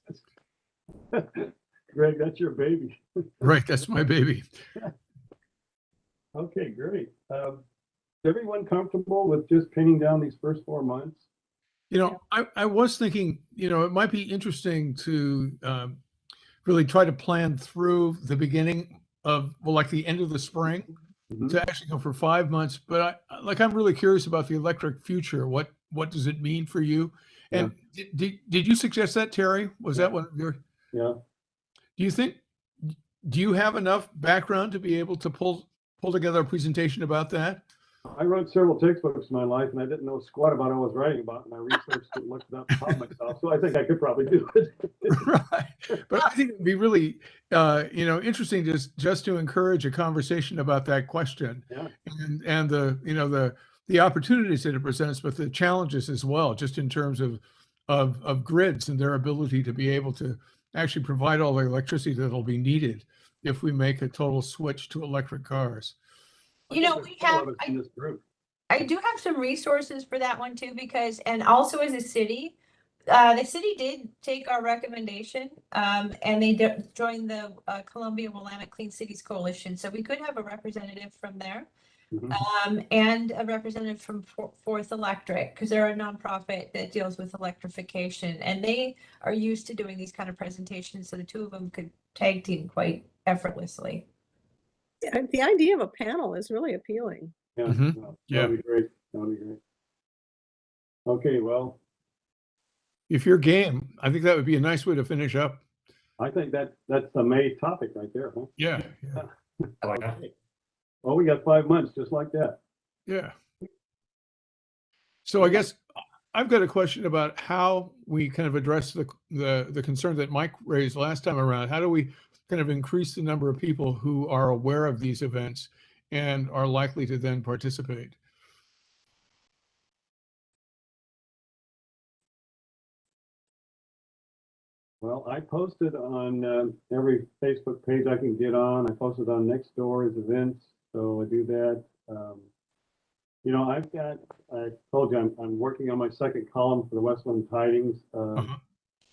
Greg, that's your baby. Right, that's my baby. Okay, great. Is everyone comfortable with just pinning down these first 4 months? I was thinking, it might be interesting to really try to plan through the beginning of, like the end of the spring, to actually go for 5 months. But I'm really curious about the electric future. What does it mean for you? And did you suggest that, Terry? Was that one of your? Yeah. Do you have enough background to be able to pull together a presentation about that? I wrote several textbooks in my life, and I didn't know squat about what I was writing about, and I researched it and looked it up and taught myself. So I think I could probably do it. Right. But I think it'd be really, interesting just to encourage a conversation about that question, and the opportunities that it presents, but the challenges as well, just in terms of grids and their ability to be able to actually provide all the electricity that'll be needed if we make a total switch to electric cars. We have. In this group. I do have some resources for that one too, and also as a city, the city did take our recommendation, and they joined the Columbia Willamette Clean Cities Coalition. So we could have a representative from there, and a representative from Fourth Electric, because they're a nonprofit that deals with electrification, and they are used to doing these kind of presentations. So the two of them could tag team quite effortlessly. Yeah, the idea of a panel is really appealing. Yeah, Yeah. that'd be great. That'd be great. Okay, well, If you're game, I think that would be a nice way to finish up. I think that's the May topic right there, huh? Yeah, yeah, I like that. Okay. Well, we got 5 months just like that. yeah. So I guess I've got a question about how we kind of address the concern that Mike raised last time around. How do we kind of increase the number of people who are aware of these events and are likely to then participate? Well, I posted on every Facebook page I can get on. I posted on next door's events, so I do that. You know, I told you I'm working on my second column for the Westland Tidings. Uh-huh.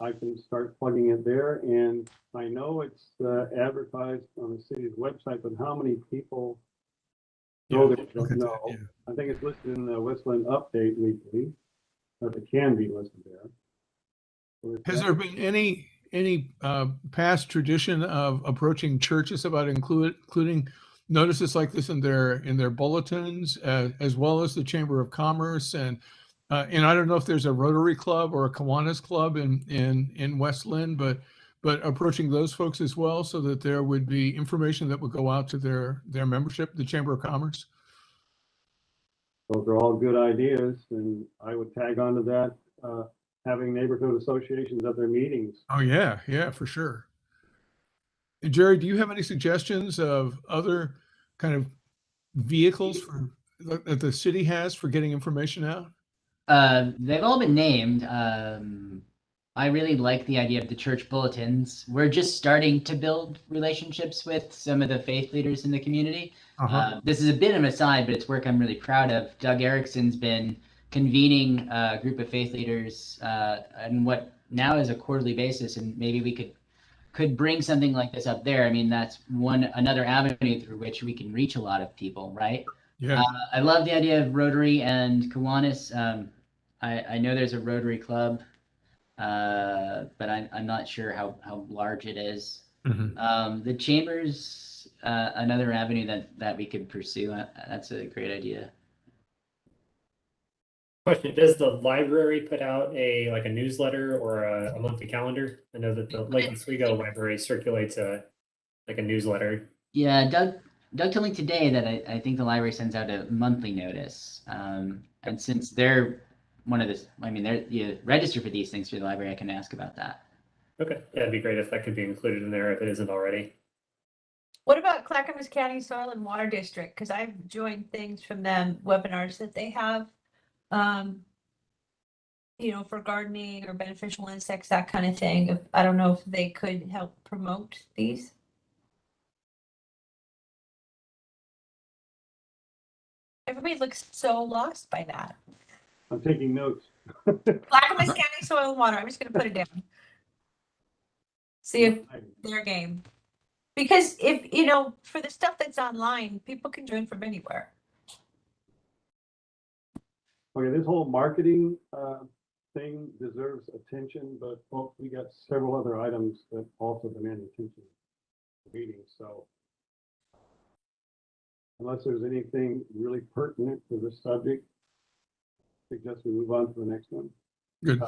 I can start plugging it there, and I know it's advertised on the city's website, but how many people know Yeah, that look don't at that, know? yeah. I think it's listed in the Westland Update Weekly, or it can be listed there. So it's Has there been any past tradition of approaching churches about including notices like this in their bulletins, as well as the Chamber of Commerce and I don't know if there's a Rotary Club or a Kiwanis Club in West Linn, but approaching those folks as well, so that there would be information that would go out to their membership, the Chamber of Commerce. Those are all good ideas, and I would tag on to that, having neighborhood associations at their meetings. Oh yeah, yeah, for sure. And Jerry, do you have any suggestions of other kind of vehicles that the city has for getting information out? They've all been named. I really like the idea of the church bulletins. We're just starting to build relationships with some of the faith leaders in the community. Uh-huh. This is a bit of an aside, but it's work I'm really proud of. Doug Erickson's been convening a group of faith leaders on what now is a quarterly basis, and maybe we could bring something like this up there. I mean, that's another avenue through which we can reach a lot of people, right? Yeah. I love the idea of Rotary and Kiwanis. I know there's a Rotary Club, but I'm not sure how large it is. Mhm. The Chamber's another avenue that we could pursue. That's a great idea. Question, does the library put out a newsletter or a monthly calendar? I know that the Lake Oswego Library circulates a newsletter. Yeah, Doug told me today that I think the library sends out a monthly notice. And since they're you register for these things through the library, I can ask about that. Okay, yeah, it'd be great if that could be included in there if it isn't already. What about Clackamas County Soil and Water District? Because I've joined things from them, webinars that they have. For gardening or beneficial insects, that kind of thing. I don't know if they could help promote these. Everybody looks so lost by that. I'm taking notes. Clackamas County Soil and Water. I'm just going to put it down. See if their game. Because if, for the stuff that's online, people can join from anywhere. Okay, this whole marketing thing deserves attention, but folks, we got several other items that also demand attention in the meeting. So unless there's anything really pertinent to this subject, I suggest we move on to the next one. Good.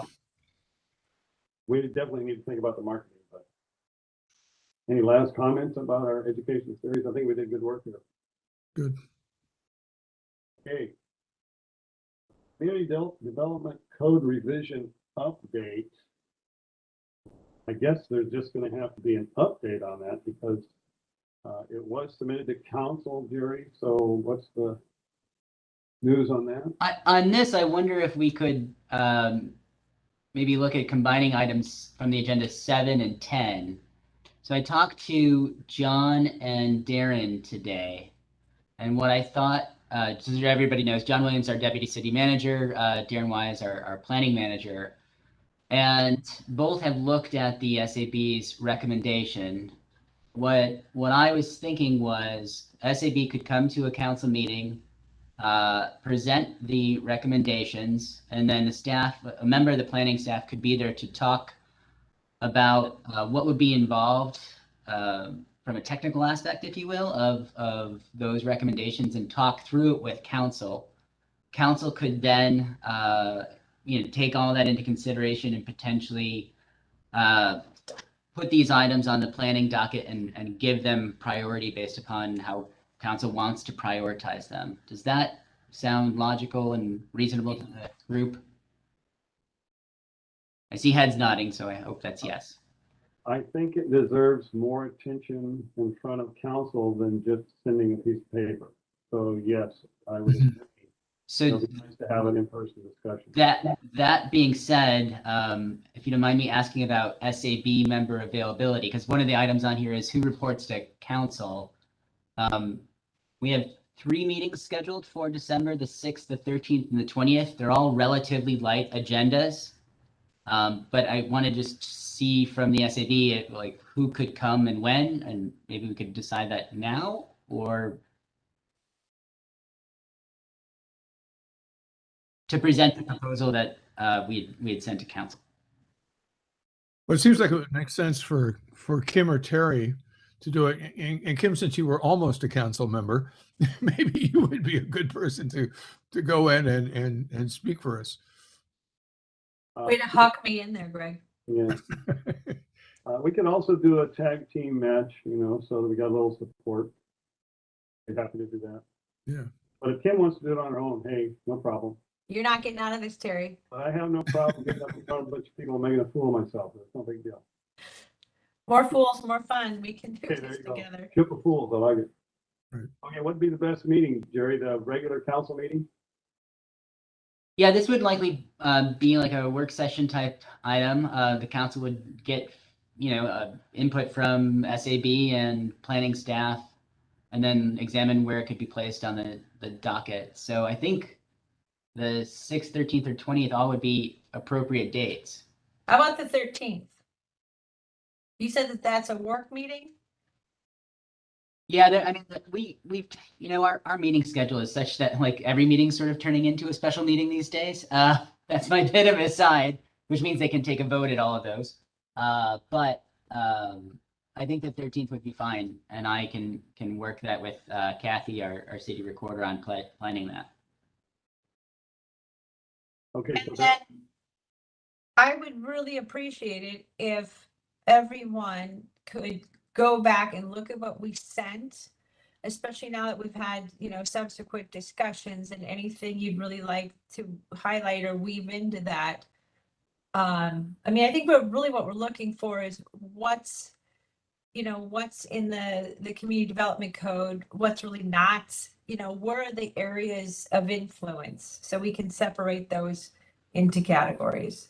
We definitely need to think about the marketing, but any last comments about our education series? I think we did good work here. Good. Okay. Community Development Code Revision Update. I guess there's just going to have to be an update on that because it was submitted to council, Jerry. So what's the news on that? On this, I wonder if we could maybe look at combining items from the agenda 7 and 10. So I talked to John and Darren today, and what I thought, just so everybody knows, John Williams, our deputy city manager, Darren Wise, our planning manager, and both have looked at the SAB's recommendation. What I was thinking was SAB could come to a council meeting, present the recommendations, and then the staff, a member of the planning staff could be there to talk about what would be involved from a technical aspect, if you will, of those recommendations and talk through it with council. Council could then take all that into consideration and potentially put these items on the planning docket and give them priority based upon how council wants to prioritize them. Does that sound logical and reasonable to the group? I see heads nodding, so I hope that's yes. I think it deserves more attention in front of council than just sending a piece of paper. So yes, I would agree. So It'll be nice to have an in-person discussion. that being said, if you don't mind me asking about SAB member availability, because one of the items on here is who reports to council. We have 3 meetings scheduled for December, the 6th, the 13th, and the 20th. They're all relatively light agendas. But I want to just see from the SAB, like who could come and when, and maybe we could decide that now, or to present the proposal that we had sent to council. Well, it seems like it would make sense for Kim or Terry to do it. And Kim, since you were almost a council member, maybe you would be a good person to go in and speak for us. Way to hawk me in there, Greg. Yeah. We can also do a tag team match, so that we got a little support. We're happy to do that. Yeah. But if Kim wants to do it on her own, hey, no problem. You're not getting out of this, Terry. But I have no problem getting up in front of a bunch of people and making a fool of myself. It's no big deal. More fools, more fun. We can do Okay, there this you go. together. Ship of fools, I like it. Right. Okay, what'd be the best meeting, Jerry? The regular council meeting? Yeah, this would likely be like a work session type item. The council would get, input from SAB and planning staff, and then examine where it could be placed on the docket. So I think the 6th, 13th, or 20th all would be appropriate dates. How about the 13th? You said that that's a work meeting? Yeah, I mean, we've our meeting schedule is such that like every meeting's sort of turning into a special meeting these days. That's my bit of a side, which means they can take a vote at all of those. But I think the 13th would be fine, and I can work that with Kathy, our city recorder, on planning that. Okay, so And then I would really appreciate it if everyone could go back and look at what we sent, especially now that we've had, subsequent discussions, and anything you'd really like to highlight or weave into that. I think what we're looking for is what's in the community development code, what's really not, where are the areas of influence, so we can separate those into categories.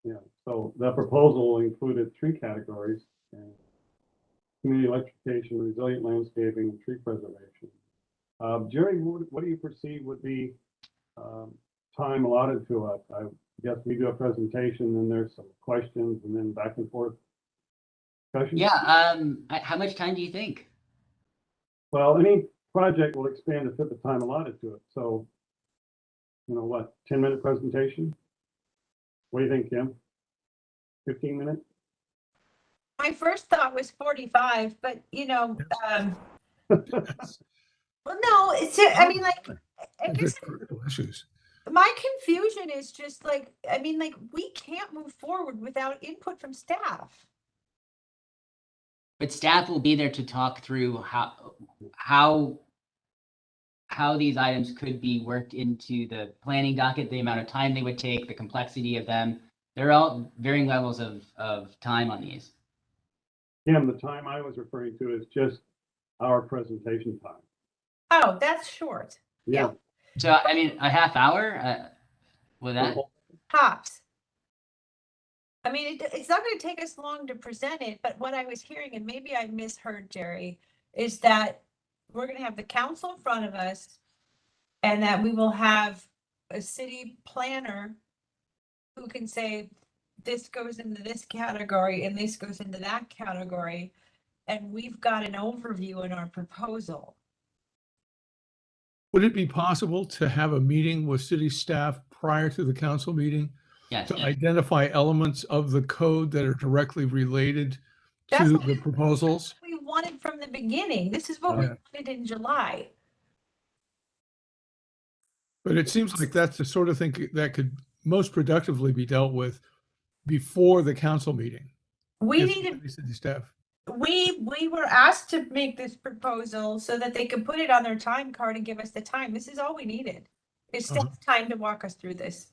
yeah, so the proposal included 3 categories: community electrification, resilient landscaping, and tree preservation. Jerry, what do you perceive would be time allotted to us? I guess we do a presentation, then there's some questions, and then back and forth discussion. Yeah. How much time do you think? Well, any project will expand to fit the time allotted to it. So, 10-minute presentation? What do you think, Kim? 15 minutes? My first thought was 45, but well, no, I guess Critical issues. my confusion is just we can't move forward without input from staff. But staff will be there to talk through how these items could be worked into the planning docket, the amount of time they would take, the complexity of them. They're all varying levels of time on these. Kim, the time I was referring to is just our presentation time. Oh, that's short. Yeah. So, a half hour, with that? Tops. It's not going to take us long to present it, but what I was hearing, and maybe I misheard Jerry, is that we're going to have the council in front of us, and that we will have a city planner who can say, this goes into this category and this goes into that category. And we've got an overview in our proposal. Would it be possible to have a meeting with city staff prior to the council meeting Yes. to identify elements of the code that are directly related That's to what the proposals? we wanted from the beginning. This is what we wanted in July. But it seems like that's the sort of thing that could most productively be dealt with before the council meeting. We Yes, needed, city staff. we were asked to make this proposal so that they could put it on their time card and give us the time. This is all we needed. It's Uh-huh. staff time to walk us through this.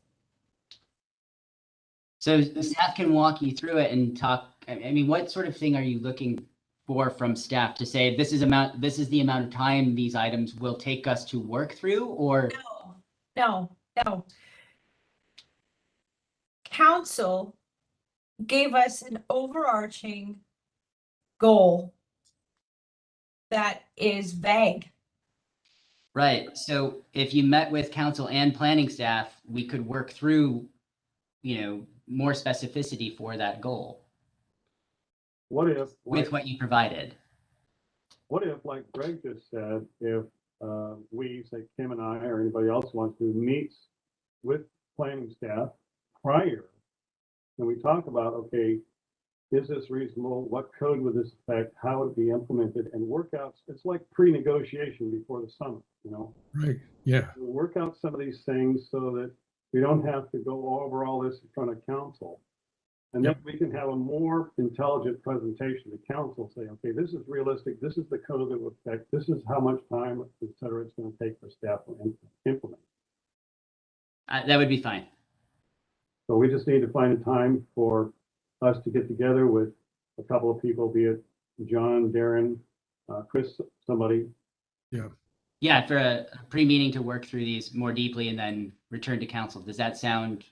So the staff can walk you through it and talk. I mean, what sort of thing are you looking for from staff to say this is the amount of time these items will take us to work through, or No. Council gave us an overarching goal that is vague. right? So if you met with council and planning staff, we could work through, more specificity for that goal What if, like, with what you provided. like Greg just said, if we, say Kim and I or anybody else wants to meet with planning staff prior, and we talk about, okay, is this reasonable? What code would this affect? How would it be implemented? And work out, it's like pre-negotiation before the summit, Right, yeah. We'll work out some of these things so that we don't have to go over all this in front of council. And then we can have a more intelligent presentation to council, say, okay, this is realistic, this is the code that will affect, this is how much time, et cetera, it's going to take for staff to implement. That would be fine. So we just need to find a time for us to get together with a couple of people, be it John, Darren, Chris, somebody. Yeah, for a pre-meeting to work through these more deeply and then return to council. Does that sound?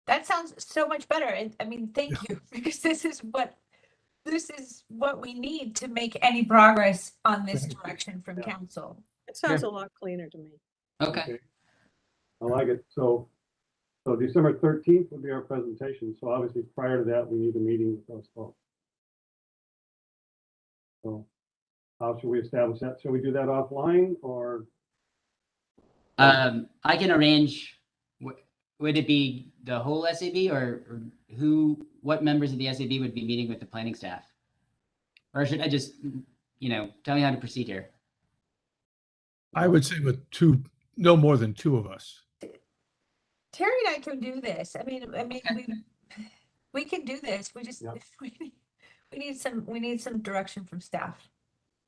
That sounds so much better. And I mean, thank you, because this is what we need to make any progress on this direction from council. It sounds a lot cleaner to me. Okay. I like it. So December 13th would be our presentation. So obviously prior to that, we need a meeting with those folks. So how should we establish that? Should we do that offline or? I can arrange. Would it be the whole SAB or what members of the SAB would be meeting with the planning staff? Or should I just, tell me how to proceed here? I would say with no more than two of us. Terry and I can do this. I mean, we can do this. We just, we need some direction from staff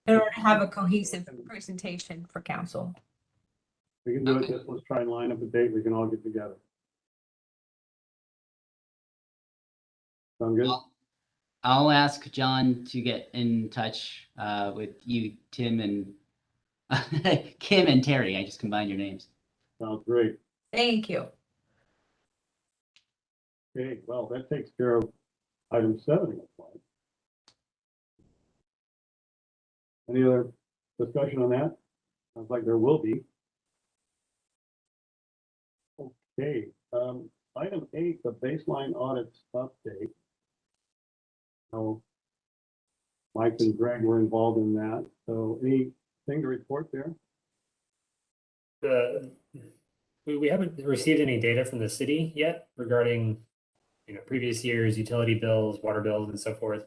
in order to have a cohesive presentation for council. We can do it. Just let's try and line up a date. We can all get together. Sound good? I'll ask John to get in touch with you, Tim, and Kim and Terry. I just combined your names. Sounds great. Thank you. Okay, well, that takes care of item 7. Looks like. Any other discussion on that? Sounds like there will be. Okay, item 8, the baseline audits update. So Mike and Greg were involved in that. So anything to report there? We haven't received any data from the city yet regarding, previous years' utility bills, water bills, and so forth.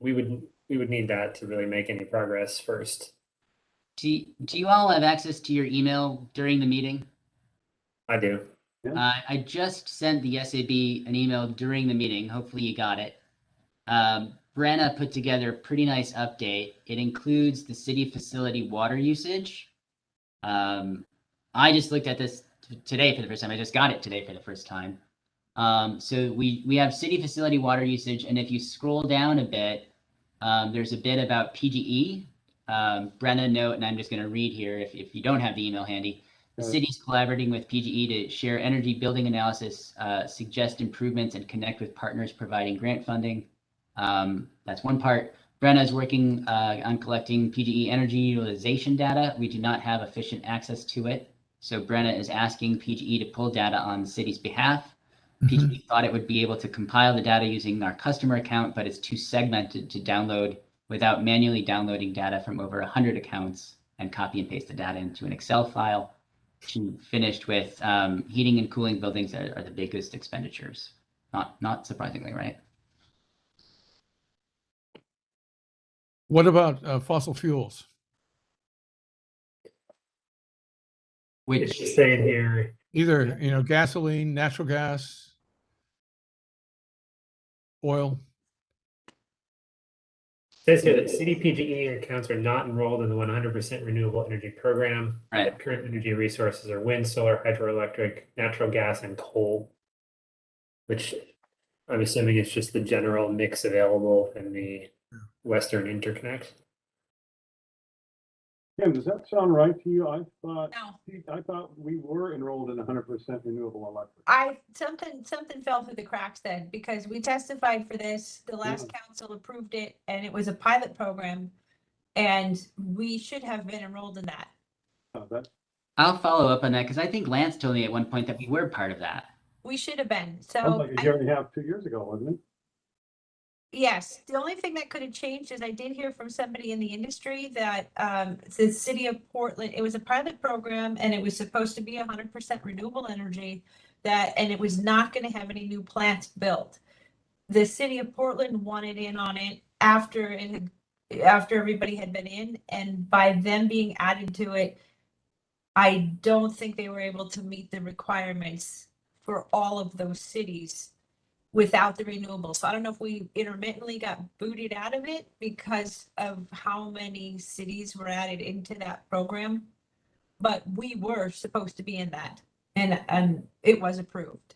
We would need that to really make any progress first. Do you all have access to your email during the meeting? I do. I just sent the SAB an email during the meeting. Hopefully you got it. Brenna put together a pretty nice update. It includes the city facility water usage. I just looked at this today for the first time. I just got it today for the first time. So we have city facility water usage, and if you scroll down a bit, there's a bit about PGE. Brenna note, and I'm just going to read here if you don't have the email handy. The city's collaborating with PGE to share energy building analysis, suggest improvements, and connect with partners providing grant funding. That's one part. Brenna is working on collecting PGE energy utilization data. We do not have efficient access to it. So Brenna is asking PGE to pull data on the city's behalf. PGE thought it would be able to compile the data using our customer account, but it's too segmented to download without manually downloading data from over 100 accounts and copy and paste the data into an Excel file. She finished with heating and cooling buildings are the biggest expenditures. Not surprisingly, right? What about fossil fuels? It's just saying here. Either, gasoline, natural gas, oil. Says here that CDPGE accounts are not enrolled in the 100% renewable energy program. Right. The current energy resources are wind, solar, hydroelectric, natural gas, and coal, which I'm assuming is just the general mix available in the Western Interconnect. Kim, does that sound right to you? No. I thought we were enrolled in 100% renewable electric. Something fell through the cracks then, because we testified for this, the last council approved it, and it was a pilot program. And we should have been enrolled in that. That I'll follow up on that because I think Lance told me at one point that we were part of that. We should have been, sounds so. like a year and a half, 2 years ago, wasn't it? Yes, the only thing that could have changed is I did hear from somebody in the industry that the city of Portland, it was a pilot program and it was supposed to be 100% renewable energy, and it was not going to have any new plants built. The city of Portland wanted in on it after everybody had been in, and by them being added to it, I don't think they were able to meet the requirements for all of those cities without the renewables. So I don't know if we intermittently got booted out of it because of how many cities were added into that program. But we were supposed to be in that, and it was approved.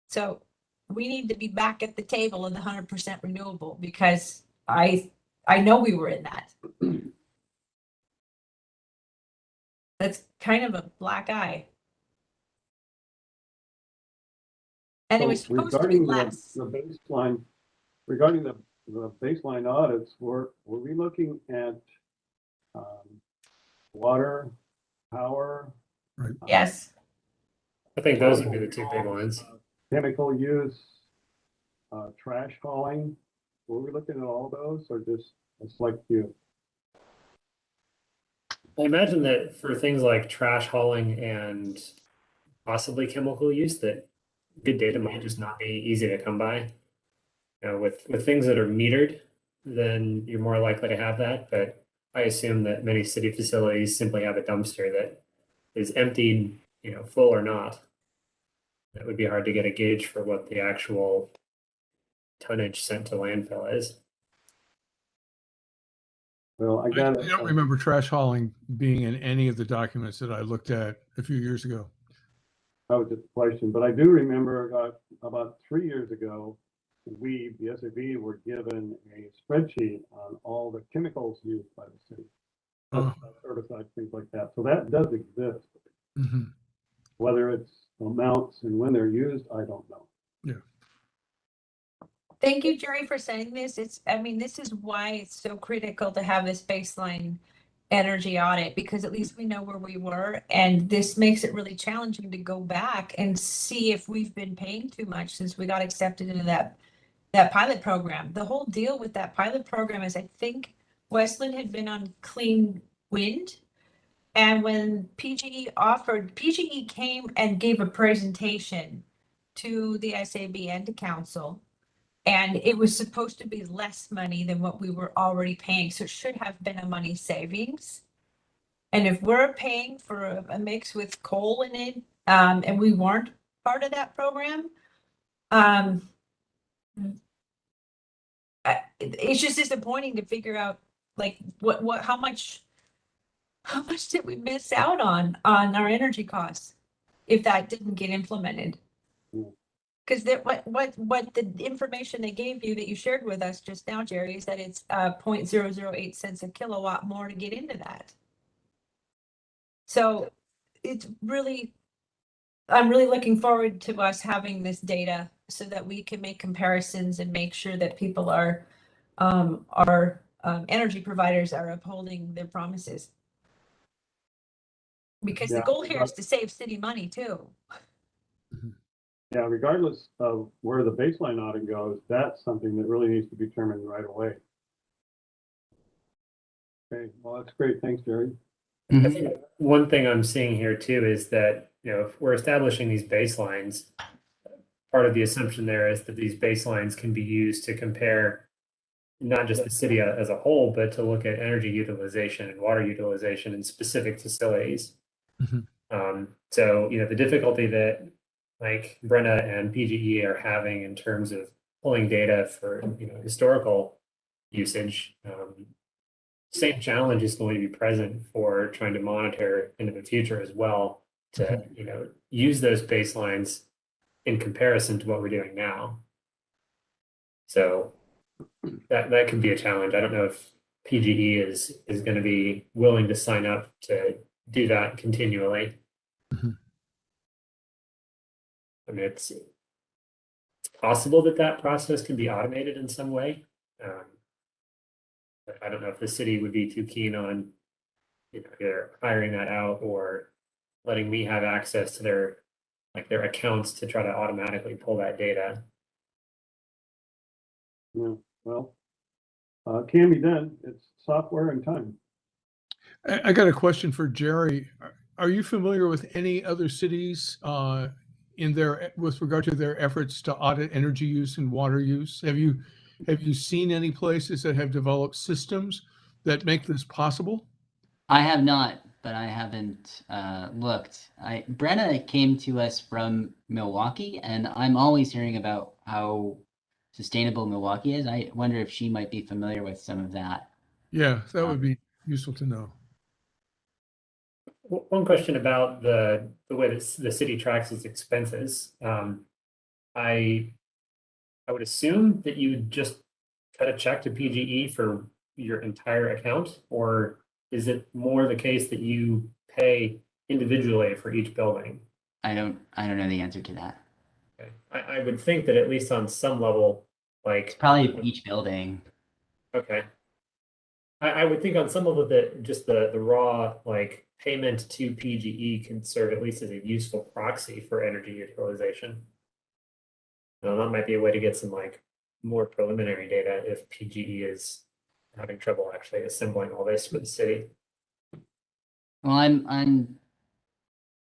So we need to be back at the table in the 100% renewable, because I know we were in that. That's kind of a black eye. And it was So supposed to be regarding less. the baseline, regarding the baseline audits, were we looking at water, power? Right. Yes. I think those would be the two big ones. Chemical use, trash hauling. Were we looking at all those, or just a select few? I imagine that for things like trash hauling and possibly chemical use, that good data might just not be easy to come by. You know, with things that are metered, then you're more likely to have that. But I assume that many city facilities simply have a dumpster that is emptied, full or not. It would be hard to get a gauge for what the actual tonnage sent to landfill is. Well, I I got don't remember trash hauling being in any of the documents that I looked at a few years ago. That was just a question, but I do remember about 3 years ago, we, the SAB, were given a spreadsheet on all the chemicals used by the city. Herbicides, things like that. So that does exist. Mhm. Whether it's amounts and when they're used, I don't know. Yeah. Thank you, Jerry, for saying this. This is why it's so critical to have this baseline energy audit, because at least we know where we were, and this makes it really challenging to go back and see if we've been paying too much since we got accepted into that pilot program. The whole deal with that pilot program is, I think Westland had been on clean wind, and when PGE came and gave a presentation to the SAB and to council, and it was supposed to be less money than what we were already paying. So it should have been a money savings. And if we're paying for a mix with coal in it, and we weren't part of that program, it's just disappointing to figure out like how much did we miss out on our energy costs if that didn't get implemented? Because what the information they gave you that you shared with us just now, Jerry, is that it's 0.008 cents a kilowatt more to get into that. So it's really, I'm really looking forward to us having this data so that we can make comparisons and make sure that people our energy providers are upholding their promises. Because the goal here is to save city money too. Yeah, regardless of where the baseline audit goes, that's something that really needs to be determined right away. Okay, well, that's great. Thanks, Jerry. I think one thing I'm seeing here too is that, if we're establishing these baselines, part of the assumption there is that these baselines can be used to compare not just the city as a whole, but to look at energy utilization and water utilization in specific facilities. So, the difficulty that like Brenna and PGE are having in terms of pulling data for, historical usage, same challenge is going to be present for trying to monitor into the future as well to, use those baselines in comparison to what we're doing now. So that could be a challenge. I don't know if PGE is going to be willing to sign up to do that continually. Mhm. I mean, it's possible that process can be automated in some way. But I don't know if the city would be too keen on, either hiring that out or letting me have access to their accounts to try to automatically pull that data. Yeah, well, can be done. It's software and time. I got a question for Jerry. Are you familiar with any other cities with regard to their efforts to audit energy use and water use? Have you seen any places that have developed systems that make this possible? I have not, but I haven't looked. Brenna came to us from Milwaukee, and I'm always hearing about how sustainable Milwaukee is. I wonder if she might be familiar with some of that. Yeah, that would be useful to know. One question about the way that the city tracks its expenses. I would assume that you just cut a check to PGE for your entire account, or is it more the case that you pay individually for each building? I don't know the answer to that. Okay. I would think that at least on some level, It's probably each building. okay. I would think on some level that just the raw payment to PGE can serve at least as a useful proxy for energy utilization. Now, that might be a way to get some more preliminary data if PGE is having trouble actually assembling all this for the city. Well, I'm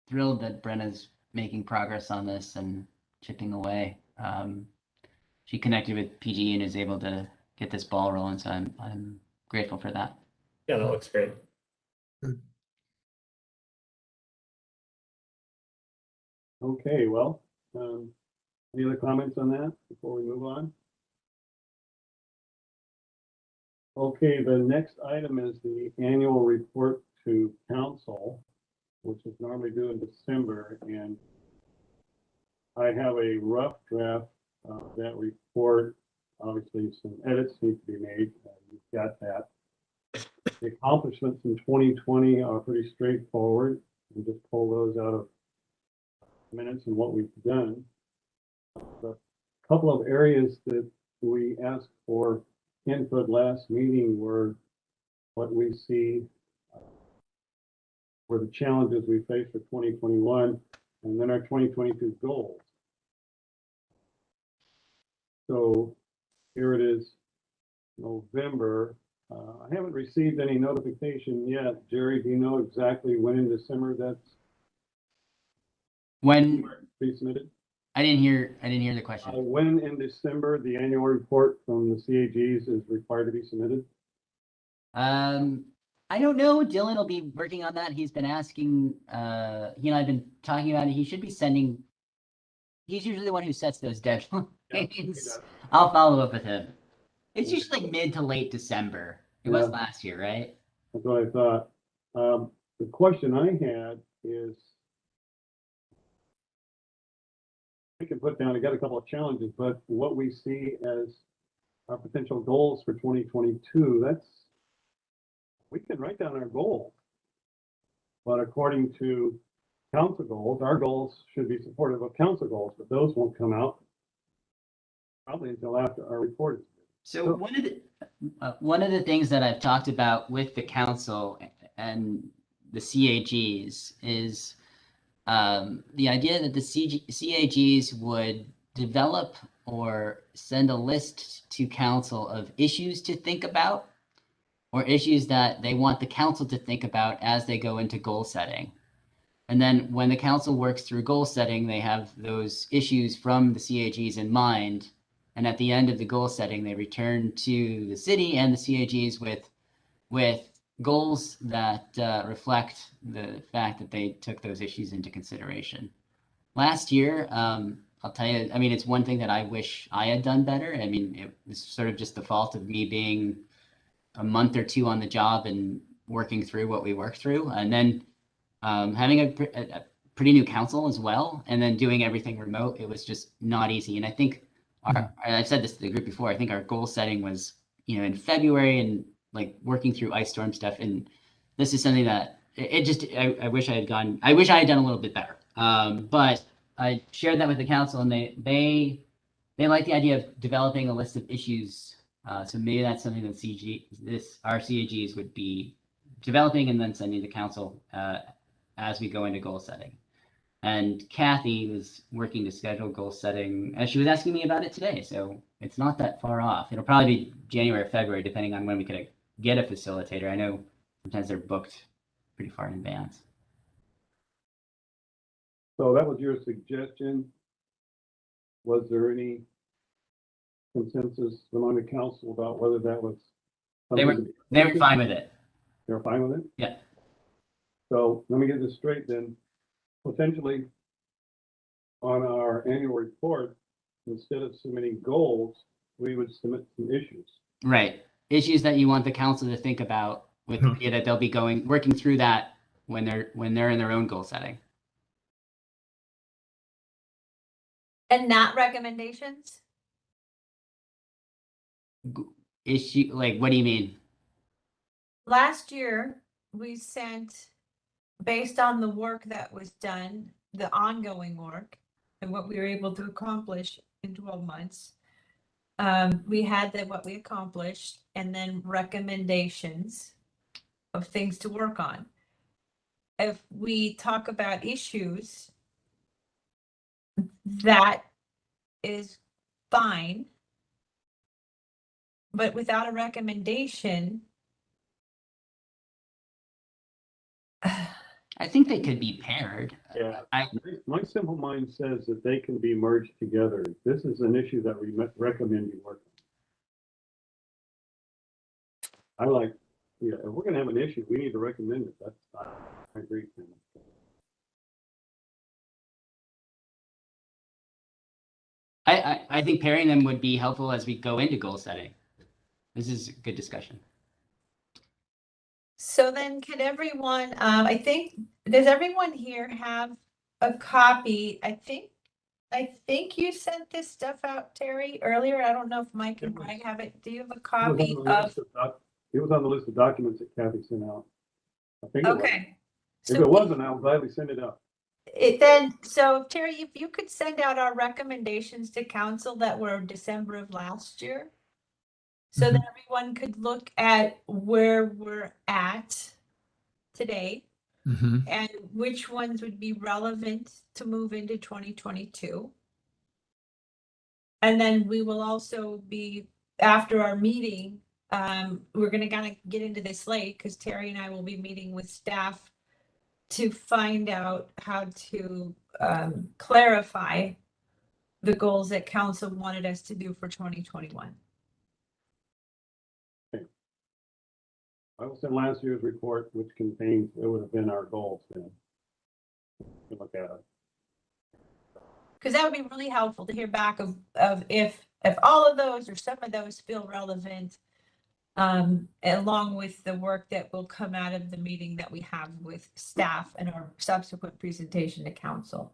thrilled that Brenna's making progress on this and chipping away. She connected with PGE and is able to get this ball rolling, so I'm grateful for that. Yeah, that looks great. Good. Okay, well, any other comments on that before we move on? Okay, the next item is the annual report to council, which is normally due in December, and I have a rough draft of that report. Obviously, some edits need to be made. You've got that. The accomplishments in 2020 are pretty straightforward. We just pull those out of minutes and what we've done. A couple of areas that we asked for input last meeting were what we see were the challenges we face for 2021 and then our 2022 goals. So here it is, November. I haven't received any notification yet. Jerry, do you know exactly when in December that's When be submitted? I didn't hear the question. When in December the annual report from the CAGs is required to be submitted? I don't know. Dylan will be working on that. He's been asking. He and I've been talking about it. He should be sending. He's usually the one who sets those deadlines. Yeah, I'll follow up with him. It's usually like mid to late December. It was Yeah. last year, right? That's what I thought. The question I had is, we can put down, I got a couple of challenges, but what we see as our potential goals for 2022, we can write down our goals. But according to council goals, our goals should be supportive of council goals, but those won't come out probably until after our report is. So one of the things that I've talked about with the council and the CAGs is the idea that the CAGs would develop or send a list to council of issues to think about or issues that they want the council to think about as they go into goal setting. And then when the council works through goal setting, they have those issues from the CAGs in mind. And at the end of the goal setting, they return to the city and the CAGs with goals that reflect the fact that they took those issues into consideration. Last year, I'll tell you, I mean, it's one thing that I wish I had done better. I mean, it was sort of just the fault of me being a month or two on the job and working through what we worked through. And then having a pretty new council as well, and then doing everything remote, it was just not easy. And I think I've said this to the group before, I think our goal setting was, in February and like working through ice storm stuff. And this is something that I wish I had done a little bit better. But I shared that with the council, and they like the idea of developing a list of issues. So maybe that's something that our CAGs would be developing and then sending to council as we go into goal setting. And Kathy was working to schedule goal setting as she was asking me about it today. So it's not that far off. It'll probably be January or February, depending on when we could get a facilitator. I know sometimes they're booked pretty far in advance. So that was your suggestion. Was there any consensus among the council about whether that was? They were fine with it. They were fine with it? Yeah. So let me get this straight then. Potentially on our annual report, instead of submitting goals, we would submit some issues. Right. Issues that you want the council to think about with the idea that they'll be working through that when they're in their own goal setting. And not recommendations? Issue, like, what do you mean? Last year, we sent, based on the work that was done, the ongoing work, and what we were able to accomplish in 12 months. We had what we accomplished, and then recommendations of things to work on. If we talk about issues, that is fine. But without a recommendation, I think they could be paired. Yeah. My simple mind says that they can be merged together. This is an issue that we recommend you work on. I like, if we're gonna have an issue, we need to recommend it. I agree. I think pairing them would be helpful as we go into goal setting. This is a good discussion. so then can everyone, does everyone here have a copy? I think you sent this stuff out, Terry, earlier. I don't know if Mike and Greg have it. Do you have a copy of? It was on the list of documents that Kathy sent out. I think it was. Okay. If it wasn't, I'll gladly send it out. So Terry, if you could send out our recommendations to council that were December of last year, so that everyone could look at where we're at today and which ones would be relevant to move into 2022. And then we will also be, after our meeting, we're going to kind of get into this late because Terry and I will be meeting with staff to find out how to clarify the goals that council wanted us to do for 2021. I will send last year's report, which contains, it would have been our goals then. Look at it. Because that would be really helpful to hear back of if all of those or some of those feel relevant, along with the work that will come out of the meeting that we have with staff and our subsequent presentation to council.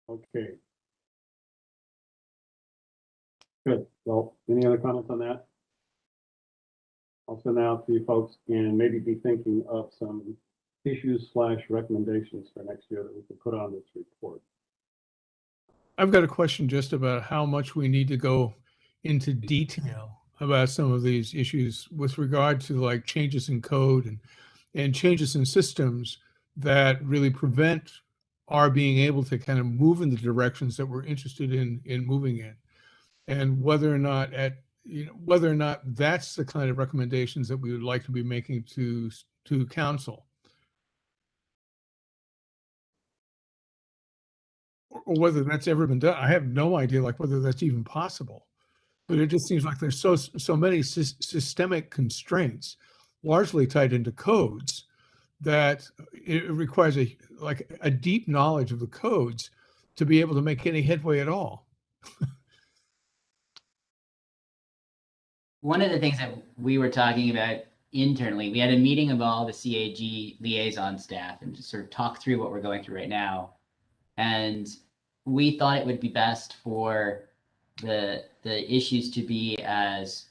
Okay. Good. Well, any other comments on that? I'll send out to you folks and maybe be thinking of some issues / recommendations for next year that we can put on this report. I've got a question just about how much we need to go into detail about some of these issues with regard to like changes in code and changes in systems that really prevent our being able to kind of move in the directions that we're interested in moving in, and whether or not that's the kind of recommendations that we would like to be making to council, or whether that's ever been done. I have no idea, like whether that's even possible. But it just seems like there's so many systemic constraints, largely tied into codes, that it requires a deep knowledge of the codes to be able to make any headway at all. One of the things that we were talking about internally, we had a meeting of all the CAG liaison staff and just sort of talk through what we're going through right now. And we thought it would be best for the issues to be as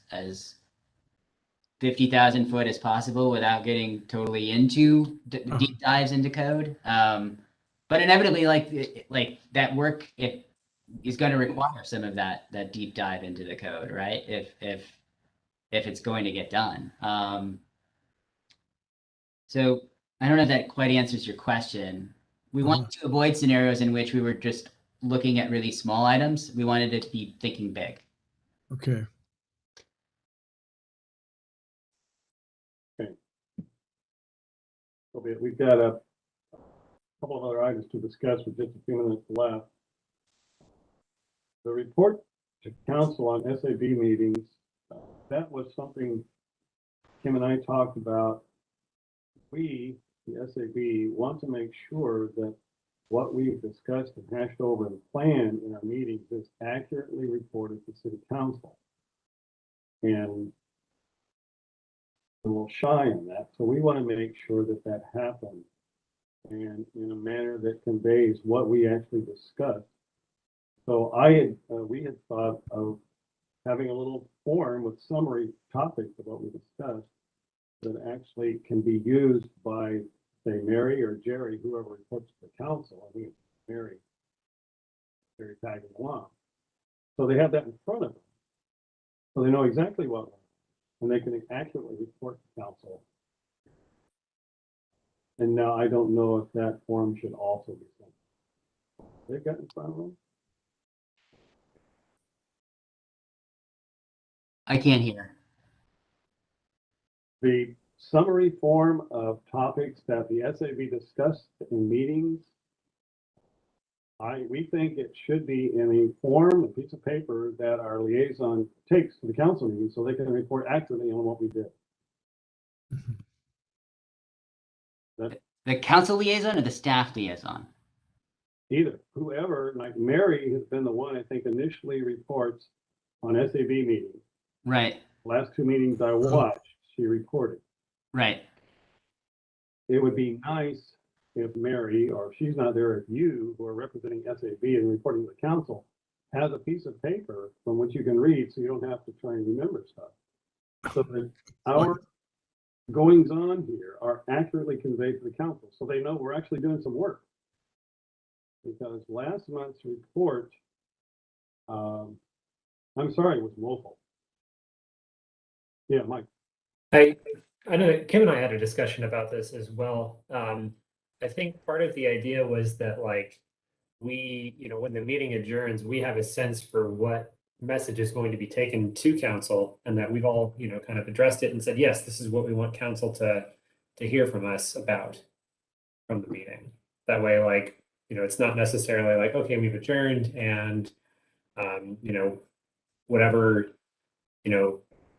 50,000 foot as possible without getting totally into deep dives into code. But inevitably, like that work, it is going to require some of that deep dive into the code, right? If it's going to get done. So I don't know if that quite answers your question. We wanted to avoid scenarios in which we were just looking at really small items. We wanted it to be thinking big. Okay. Okay, we've got a couple of other items to discuss with just a few minutes left. The report to council on SAB meetings, that was something Kim and I talked about. We, the SAB, want to make sure that what we've discussed and hashed over and planned in our meetings is accurately reported to city council. And we'll shy on that. So we want to make sure that that happens and in a manner that conveys what we actually discussed. So we had thought of having a little form with summary topics of what we discussed that actually can be used by, say, Mary or Jerry, whoever reports to the council. I think it's Mary tagging along. So they have that in front of them. So they know exactly what, and they can accurately report to council. And now I don't know if that form should also be sent. They've got in front of them. I can't hear. The summary form of topics that the SAB discussed in meetings, we think it should be in a form, a piece of paper that our liaison takes to the council meeting so they can report accurately on what we did. The council liaison or the staff liaison? Either, whoever, like Mary has been the one I think initially reports on SAB meetings. Right. Last two meetings I watched, she reported. Right. It would be nice if Mary, or if she's not there, if you, who are representing SAB and reporting to the council, has a piece of paper from which you can read so you don't have to try and remember stuff. So that our goings on here are accurately conveyed to the council so they know we're actually doing some work. Because last month's report, I'm sorry, it was woeful. Yeah, Mike. I know that Kim and I had a discussion about this as well. I think part of the idea was that like we, when the meeting adjourns, we have a sense for what message is going to be taken to council and that we've all, kind of addressed it and said, yes, this is what we want council to hear from us about from the meeting. That way, like, it's not necessarily like, okay, we've adjourned and, whatever,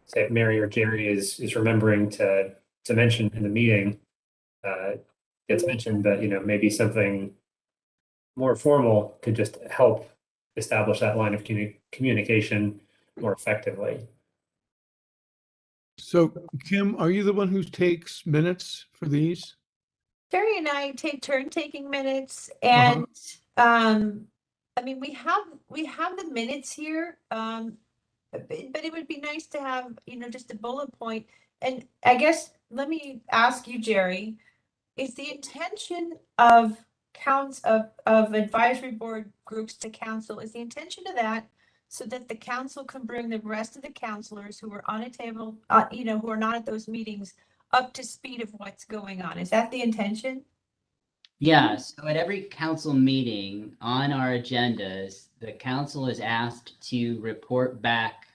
say if Mary or Jerry is remembering to mention in the meeting, gets mentioned, but maybe something more formal could just help establish that line of communication more effectively. So Kim, are you the one who takes minutes for these? Jerry and I take turn taking minutes and I mean we have the minutes here. But it would be nice to have, just a bullet point. And I guess let me ask you, Jerry, is the intention of of advisory board groups to council, is the intention of that so that the council can bring the rest of the councilors who are on a table, who are not at those meetings up to speed of what's going on? Is that the intention? Yeah, so at every council meeting on our agendas, the council is asked to report back.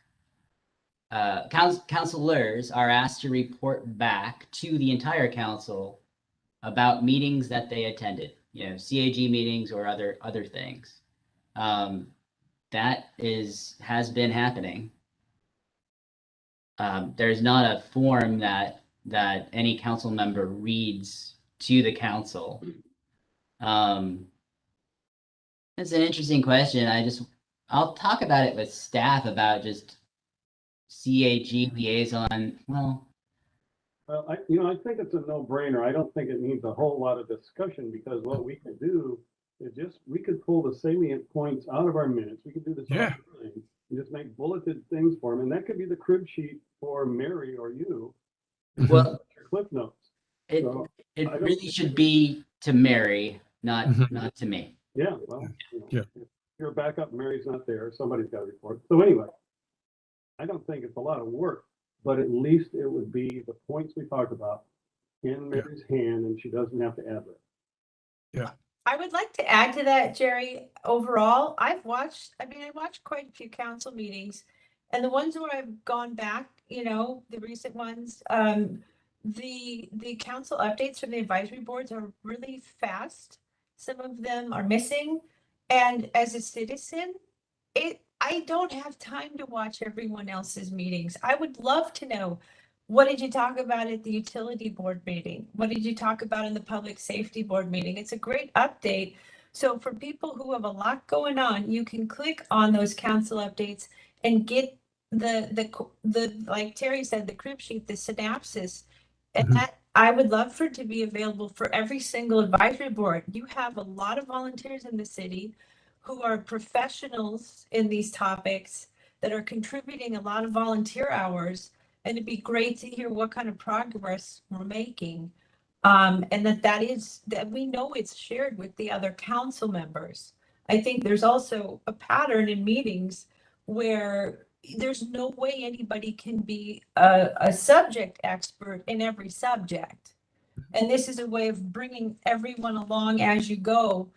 Councilors are asked to report back to the entire council about meetings that they attended, CAG meetings or other things. That has been happening. There's not a form that any council member reads to the council? It's an interesting question. I'll talk about it with staff about just CAG liaison. Well, Well, I think it's a no-brainer. I don't think it needs a whole lot of discussion because what we could do is we could pull the salient points out of our minutes. We could do this all Yeah. the time. And just make bulleted things for them. And that could be the crib sheet for Mary or you. well, Your Cliff notes. it So, it I don't really think should it- be to Mary, not Mhm. not to me. Yeah, well, Yeah. if you're backup, Mary's not there. Somebody's got to report. So anyway, I don't think it's a lot of work, but at least it would be the points we talked about in Mary's hand, and she doesn't have to add that. I would like to add to that, Jerry. Overall, I watched quite a few council meetings, and the ones where I've gone back, the recent ones, the council updates from the advisory boards are really fast. Some of them are missing, and as a citizen, I don't have time to watch everyone else's meetings. I would love to know, what did you talk about at the utility board meeting? What did you talk about in the public safety board meeting? It's a great update. So for people who have a lot going on, you can click on those council updates and get the like Terry said, the crib sheet, the synopsis. And Mhm. that I would love for it to be available for every single advisory board. You have a lot of volunteers in the city who are professionals in these topics that are contributing a lot of volunteer hours. And it'd be great to hear what kind of progress we're making. And that we know it's shared with the other council members. I think there's also a pattern in meetings where there's no way anybody can be a subject expert in every subject. And this is a way of bringing everyone along as you go,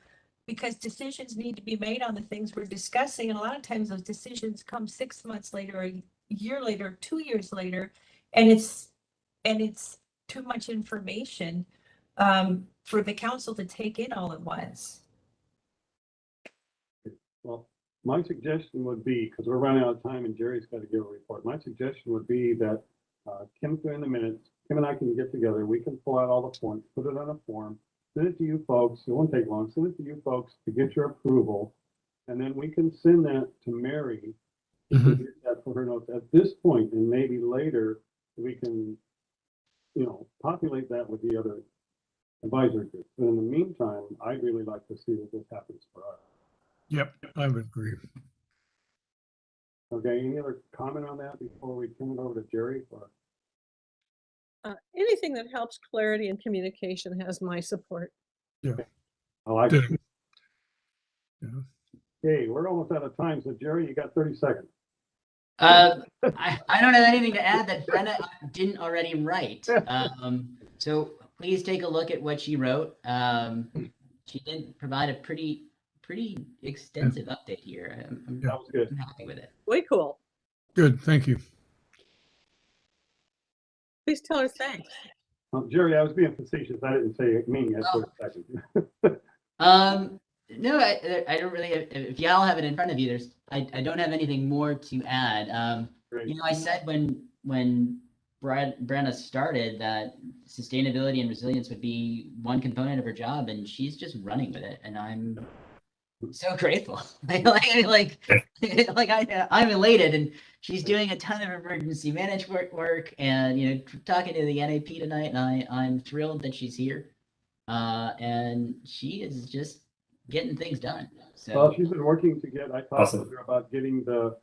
because decisions need to be made on the things we're discussing. And a lot of times those decisions come 6 months later, a year later, 2 years later, and it's too much information for the council to take in all at once. Well, my suggestion would be, because we're running out of time and Jerry's got to give a report, my suggestion would be that Kim's doing the minutes, Kim and I can get together, we can pull out all the points, put it on a form, send it to you folks, it won't take long, send it to you folks to get your approval, and then we can send that to Mary to Mhm. get that for her notes at this point, and maybe later we can, populate that with the other advisory groups. But in the meantime, I'd really like to see that this happens for us. Yep, I would agree. Okay, any other comment on that before we turn it over to Jerry? Or Anything that helps clarity and communication has my support. I like Good. it. Yeah. Okay, we're almost out of time, so Jerry, you got 30 seconds. I don't have anything to add that Brenna didn't already write. So please take a look at what she wrote. She did provide a pretty extensive update here. I'm That was good. I'm happy with it. Way cool. Good, thank you. Please tell her thanks. Jerry, I was being facetious. I didn't say it mean you had 30 seconds. No, I don't really. If y'all have it in front of you, I don't have anything more to add. Great. I said when Brenna started that sustainability and resilience would be one component of her job, and she's just running with it, and I'm so grateful. I'm elated, and she's doing a ton of emergency management work, and talking to the NAP tonight, and I'm thrilled that she's here, and she is just getting things done. So Well, she's been working to get, I talked Awesome. with her about getting the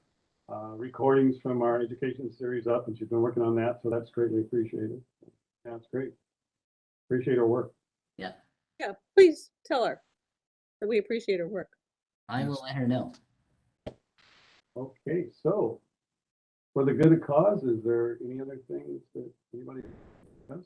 recordings from our education series up, and she's been working on that, so that's greatly appreciated. That's great. Appreciate her work. Yeah, please tell her that we appreciate her work. I will let her know. Okay, so for the good of cause, is there any other things that anybody has?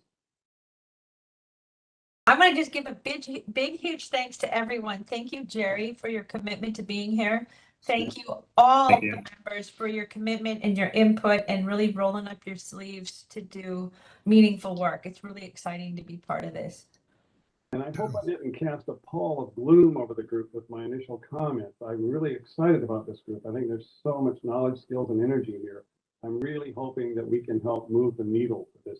I'm going to just give a big, huge thanks to everyone. Thank you, Jerry, for your commitment to being here. Thank you all Thank you. the members for your commitment and your input and really rolling up your sleeves to do meaningful work. It's really exciting to be part of this. And I hope I didn't cast a pall of gloom over the group with my initial comments. I'm really excited about this group. I think there's so much knowledge, skills, and energy here. I'm really hoping that we can help move the needle for this